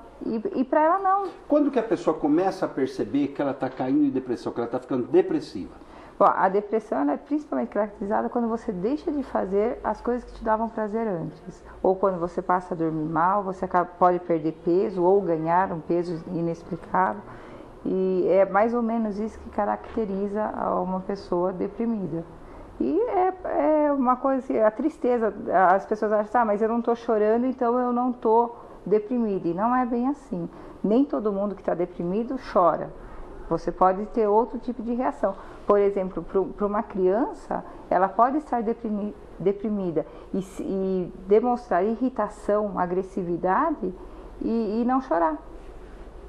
E para ela não. Quando que a pessoa começa a perceber que ela está caindo em depressão, que ela está ficando depressiva? Bom, a depressão ela é principalmente caracterizada quando você deixa de fazer as coisas que te davam prazer antes. Ou quando você passa a dormir mal, você pode perder peso ou ganhar um peso inexplicável. E é mais ou menos isso que caracteriza uma pessoa deprimida. E é uma coisa assim, a tristeza, as pessoas acham, mas eu não estou chorando, então eu não estou deprimida. E não é bem assim. Nem todo mundo que está deprimido chora. Você pode ter outro tipo de reação. Por exemplo, para uma criança, ela pode estar deprimida e demonstrar irritação, agressividade e não chorar.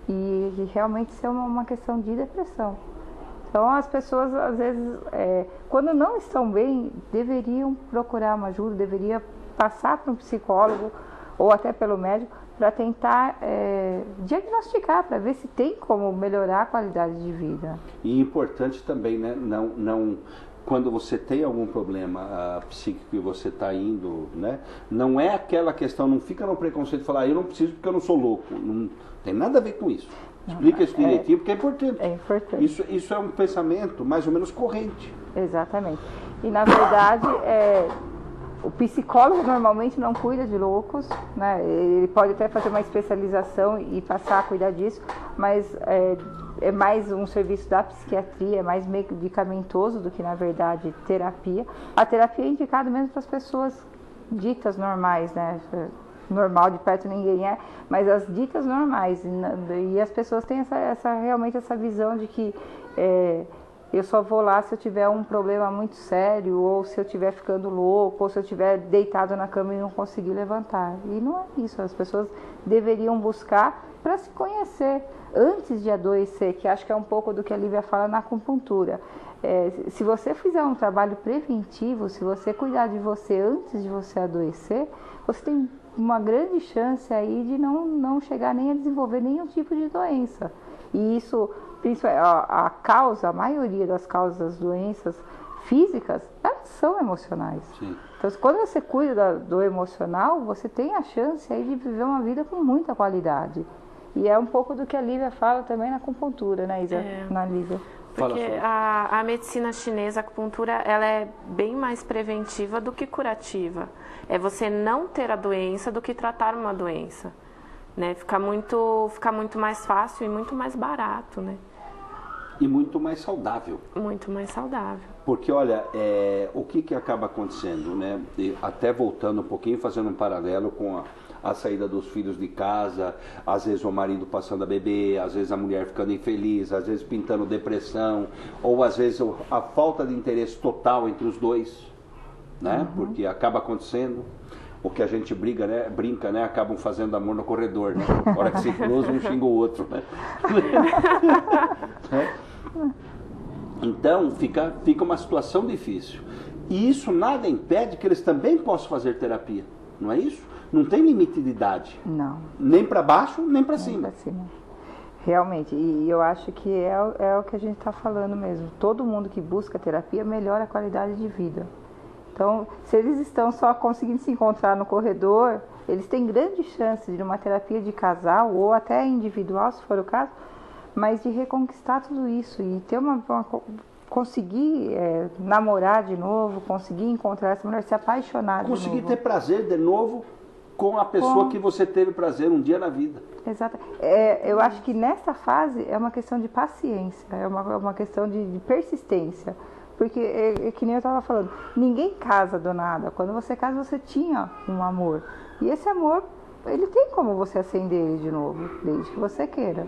E realmente isso é uma questão de depressão. Então as pessoas às vezes, quando não estão bem, deveriam procurar uma ajuda, deveria passar para um psicólogo ou até pelo médico para tentar diagnosticar, para ver se tem como melhorar a qualidade de vida. E importante também, né? Não, quando você tem algum problema psíquico e você está indo, né? Não é aquela questão, não fica no preconceito de falar, eu não preciso porque eu não sou louco. Não tem nada a ver com isso. Explica isso direitinho porque é importante. É importante. Isso é um pensamento mais ou menos corrente. Exatamente. E na verdade, o psicólogo normalmente não cuida de loucos, né? Ele pode até fazer uma especialização e passar a cuidar disso, mas é mais um serviço da psiquiatria, é mais medicamentoso do que, na verdade, terapia. A terapia é indicada mesmo para as pessoas ditas normais, né? Normal de perto ninguém é, mas as ditas normais. E as pessoas têm realmente essa visão de que eu só vou lá se eu tiver um problema muito sério, ou se eu estiver ficando louco, ou se eu estiver deitado na cama e não conseguir levantar. E não é isso, as pessoas deveriam buscar para se conhecer antes de adoecer, que acho que é um pouco do que a Lívia fala na acupuntura. Se você fizer um trabalho preventivo, se você cuidar de você antes de você adoecer, você tem uma grande chance aí de não chegar nem a desenvolver nenhum tipo de doença. E isso a causa, a maioria das causas das doenças físicas, elas são emocionais. Sim. Então, quando você cuida do emocional, você tem a chance aí de viver uma vida com muita qualidade. E é um pouco do que a Lívia fala também na acupuntura, né, Isa? Na Lívia. Porque a medicina chinesa, a acupuntura, ela é bem mais preventiva do que curativa. É você não ter a doença do que tratar uma doença. Né? Fica muito mais fácil e muito mais barato, né? E muito mais saudável. Muito mais saudável. Porque, olha, o que acaba acontecendo, né? E até voltando um pouquinho, fazendo um paralelo com a saída dos filhos de casa, às vezes o marido passando a beber, às vezes a mulher ficando infeliz, às vezes pintando depressão, ou às vezes a falta de interesse total entre os dois, né? Porque acaba acontecendo. O que a gente brinca, né? Acabam fazendo amor no corredor, né? A hora que se cruza, um xinga o outro, né? Então, fica uma situação difícil. E isso nada impede que eles também possam fazer terapia, não é isso? Não tem limite de idade. Não. Nem para baixo, nem para cima. Realmente, e eu acho que é o que a gente está falando mesmo. Todo mundo que busca terapia melhora a qualidade de vida. Então, se eles estão só conseguindo se encontrar no corredor, eles têm grande chance de uma terapia de casal ou até individual, se for o caso, mas de reconquistar tudo isso e ter conseguir namorar de novo, conseguir encontrar essa mulher, se apaixonar de novo. Conseguir ter prazer de novo com a pessoa que você teve prazer um dia na vida. Exato. Eu acho que nessa fase é uma questão de paciência, é uma questão de persistência. Porque, que nem eu estava falando, ninguém casa do nada. Quando você casa, você tinha um amor. E esse amor, ele tem como você acender ele de novo, desde que você queira.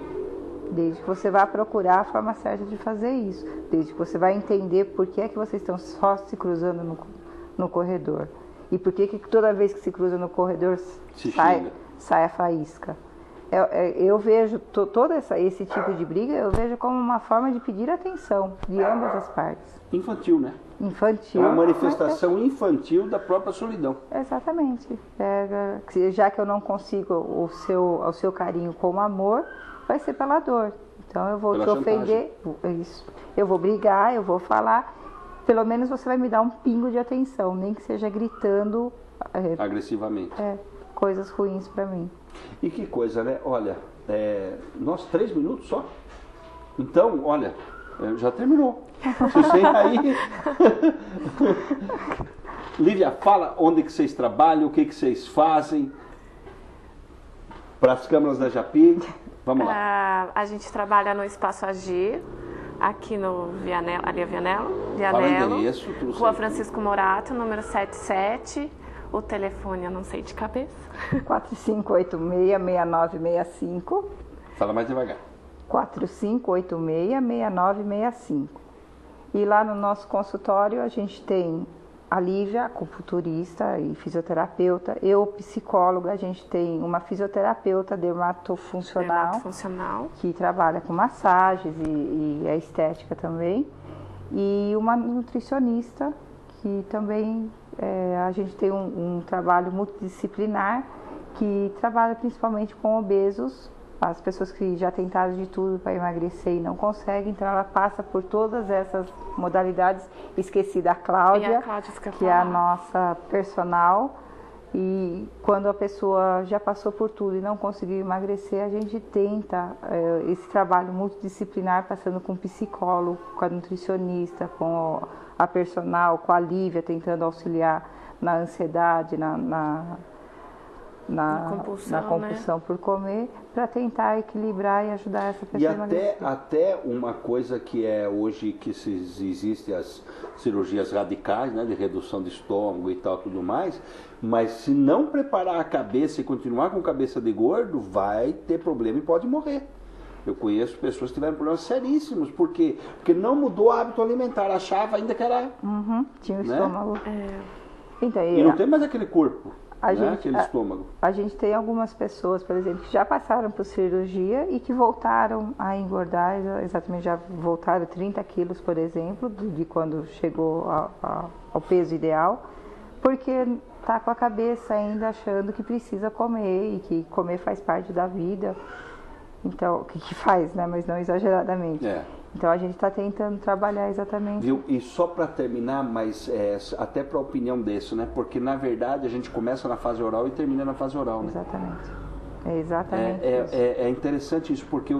Desde que você vá procurar a forma certa de fazer isso. Desde que você vai entender por que é que vocês estão só se cruzando no corredor. E por que toda vez que se cruza no corredor sai a faísca. Eu vejo todo esse tipo de briga, eu vejo como uma forma de pedir atenção de ambas as partes. Infantil, né? Infantil. É uma manifestação infantil da própria solidão. Exatamente. Já que eu não consigo o seu carinho como amor, vai ser pela dor. Então eu vou te ofender, isso. Eu vou brigar, eu vou falar. Pelo menos você vai me dar um pingo de atenção, nem que seja gritando agressivamente. Coisas ruins pra mim. E que coisa, né? Olha, nós 3 minutos só. Então, olha, já terminou. Você aí. Lívia, fala onde que vocês trabalham, o que vocês fazem para as câmaras da Japi. Vamos lá. A gente trabalha no Espaço Agir, aqui no Vianello, ali é Vianello, Fala o endereço, Rua Francisco Morato, número 77. O telefone eu não sei de cabeça. 4586-6965. Fala mais devagar. 4586-6965. E lá no nosso consultório a gente tem a Lívia, acupunturista e fisioterapeuta, eu, psicóloga, a gente tem uma fisioterapeuta dermatofuncional, que trabalha com massagens e a estética também, e uma nutricionista que também a gente tem um trabalho multidisciplinar que trabalha principalmente com obesos, as pessoas que já tentaram de tudo para emagrecer e não conseguem, então ela passa por todas essas modalidades. Esqueci da Cláudia, que é a nossa personal, e quando a pessoa já passou por tudo e não conseguiu emagrecer, a gente tenta esse trabalho multidisciplinar, passando com o psicólogo, com a nutricionista, com a personal, com a Lívia, tentando auxiliar na ansiedade, na compulsão por comer, para tentar equilibrar e ajudar essa pessoa a emagrecer. Até uma coisa que hoje que existe as cirurgias radicais, né, de redução de estômago e tal, tudo mais, mas se não preparar a cabeça e continuar com cabeça de gordo, vai ter problema e pode morrer. Eu conheço pessoas que tiveram problemas seríssimos, porque não mudou o hábito alimentar, achava ainda que era... tinha o estômago. Então, e não tem mais aquele corpo. Aquele estômago. A gente tem algumas pessoas, por exemplo, que já passaram por cirurgia e que voltaram a engordar, exatamente, já voltaram 30 quilos, por exemplo, de quando chegou ao peso ideal, porque está com a cabeça ainda achando que precisa comer e que comer faz parte da vida. Então, o que faz, né? Mas não exageradamente. Então a gente está tentando trabalhar exatamente. Viu? E só para terminar, mas até para a opinião desse, né? Porque na verdade a gente começa na fase oral e termina na fase oral, né? Exatamente. É exatamente isso. É interessante isso, porque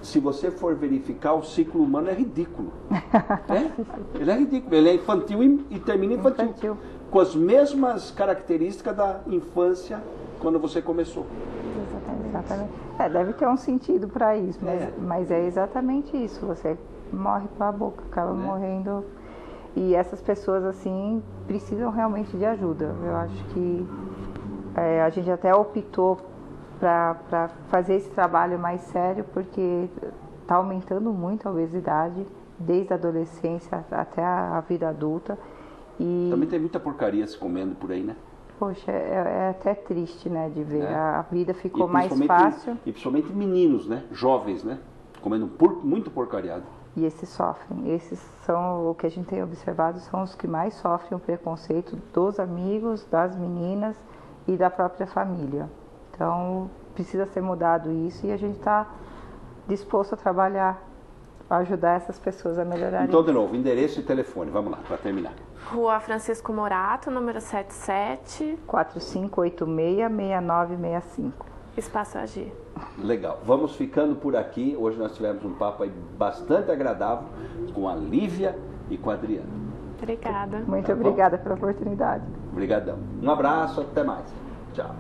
se você for verificar, o ciclo humano é ridículo. Ele é ridículo, ele é infantil e termina infantil. Com as mesmas características da infância quando você começou. Exatamente. Deve ter um sentido para isso, mas é exatamente isso. Você morre pela boca, acaba morrendo. E essas pessoas, assim, precisam realmente de ajuda. Eu acho que a gente até optou para fazer esse trabalho mais sério, porque está aumentando muito a obesidade, desde a adolescência até a vida adulta. E também tem muita porcaria se comendo por aí, né? Poxa, é até triste, né, de ver. A vida ficou mais fácil. E principalmente meninos, né? Jovens, né? Comendo muito porcariado. E esses sofrem. Esses são, o que a gente tem observado, são os que mais sofrem o preconceito dos amigos, das meninas e da própria família. Então, precisa ser mudado isso e a gente está disposto a trabalhar, a ajudar essas pessoas a melhorarem. Então, de novo, endereço e telefone. Vamos lá, para terminar. Rua Francisco Morato, número 77. 4586-6965. Espaço Agir. Legal. Vamos ficando por aqui. Hoje nós tivemos um papo aí bastante agradável com a Lívia e com a Adriana. Obrigada. Muito obrigada pela oportunidade. Obrigadão. Um abraço, até mais. Tchau.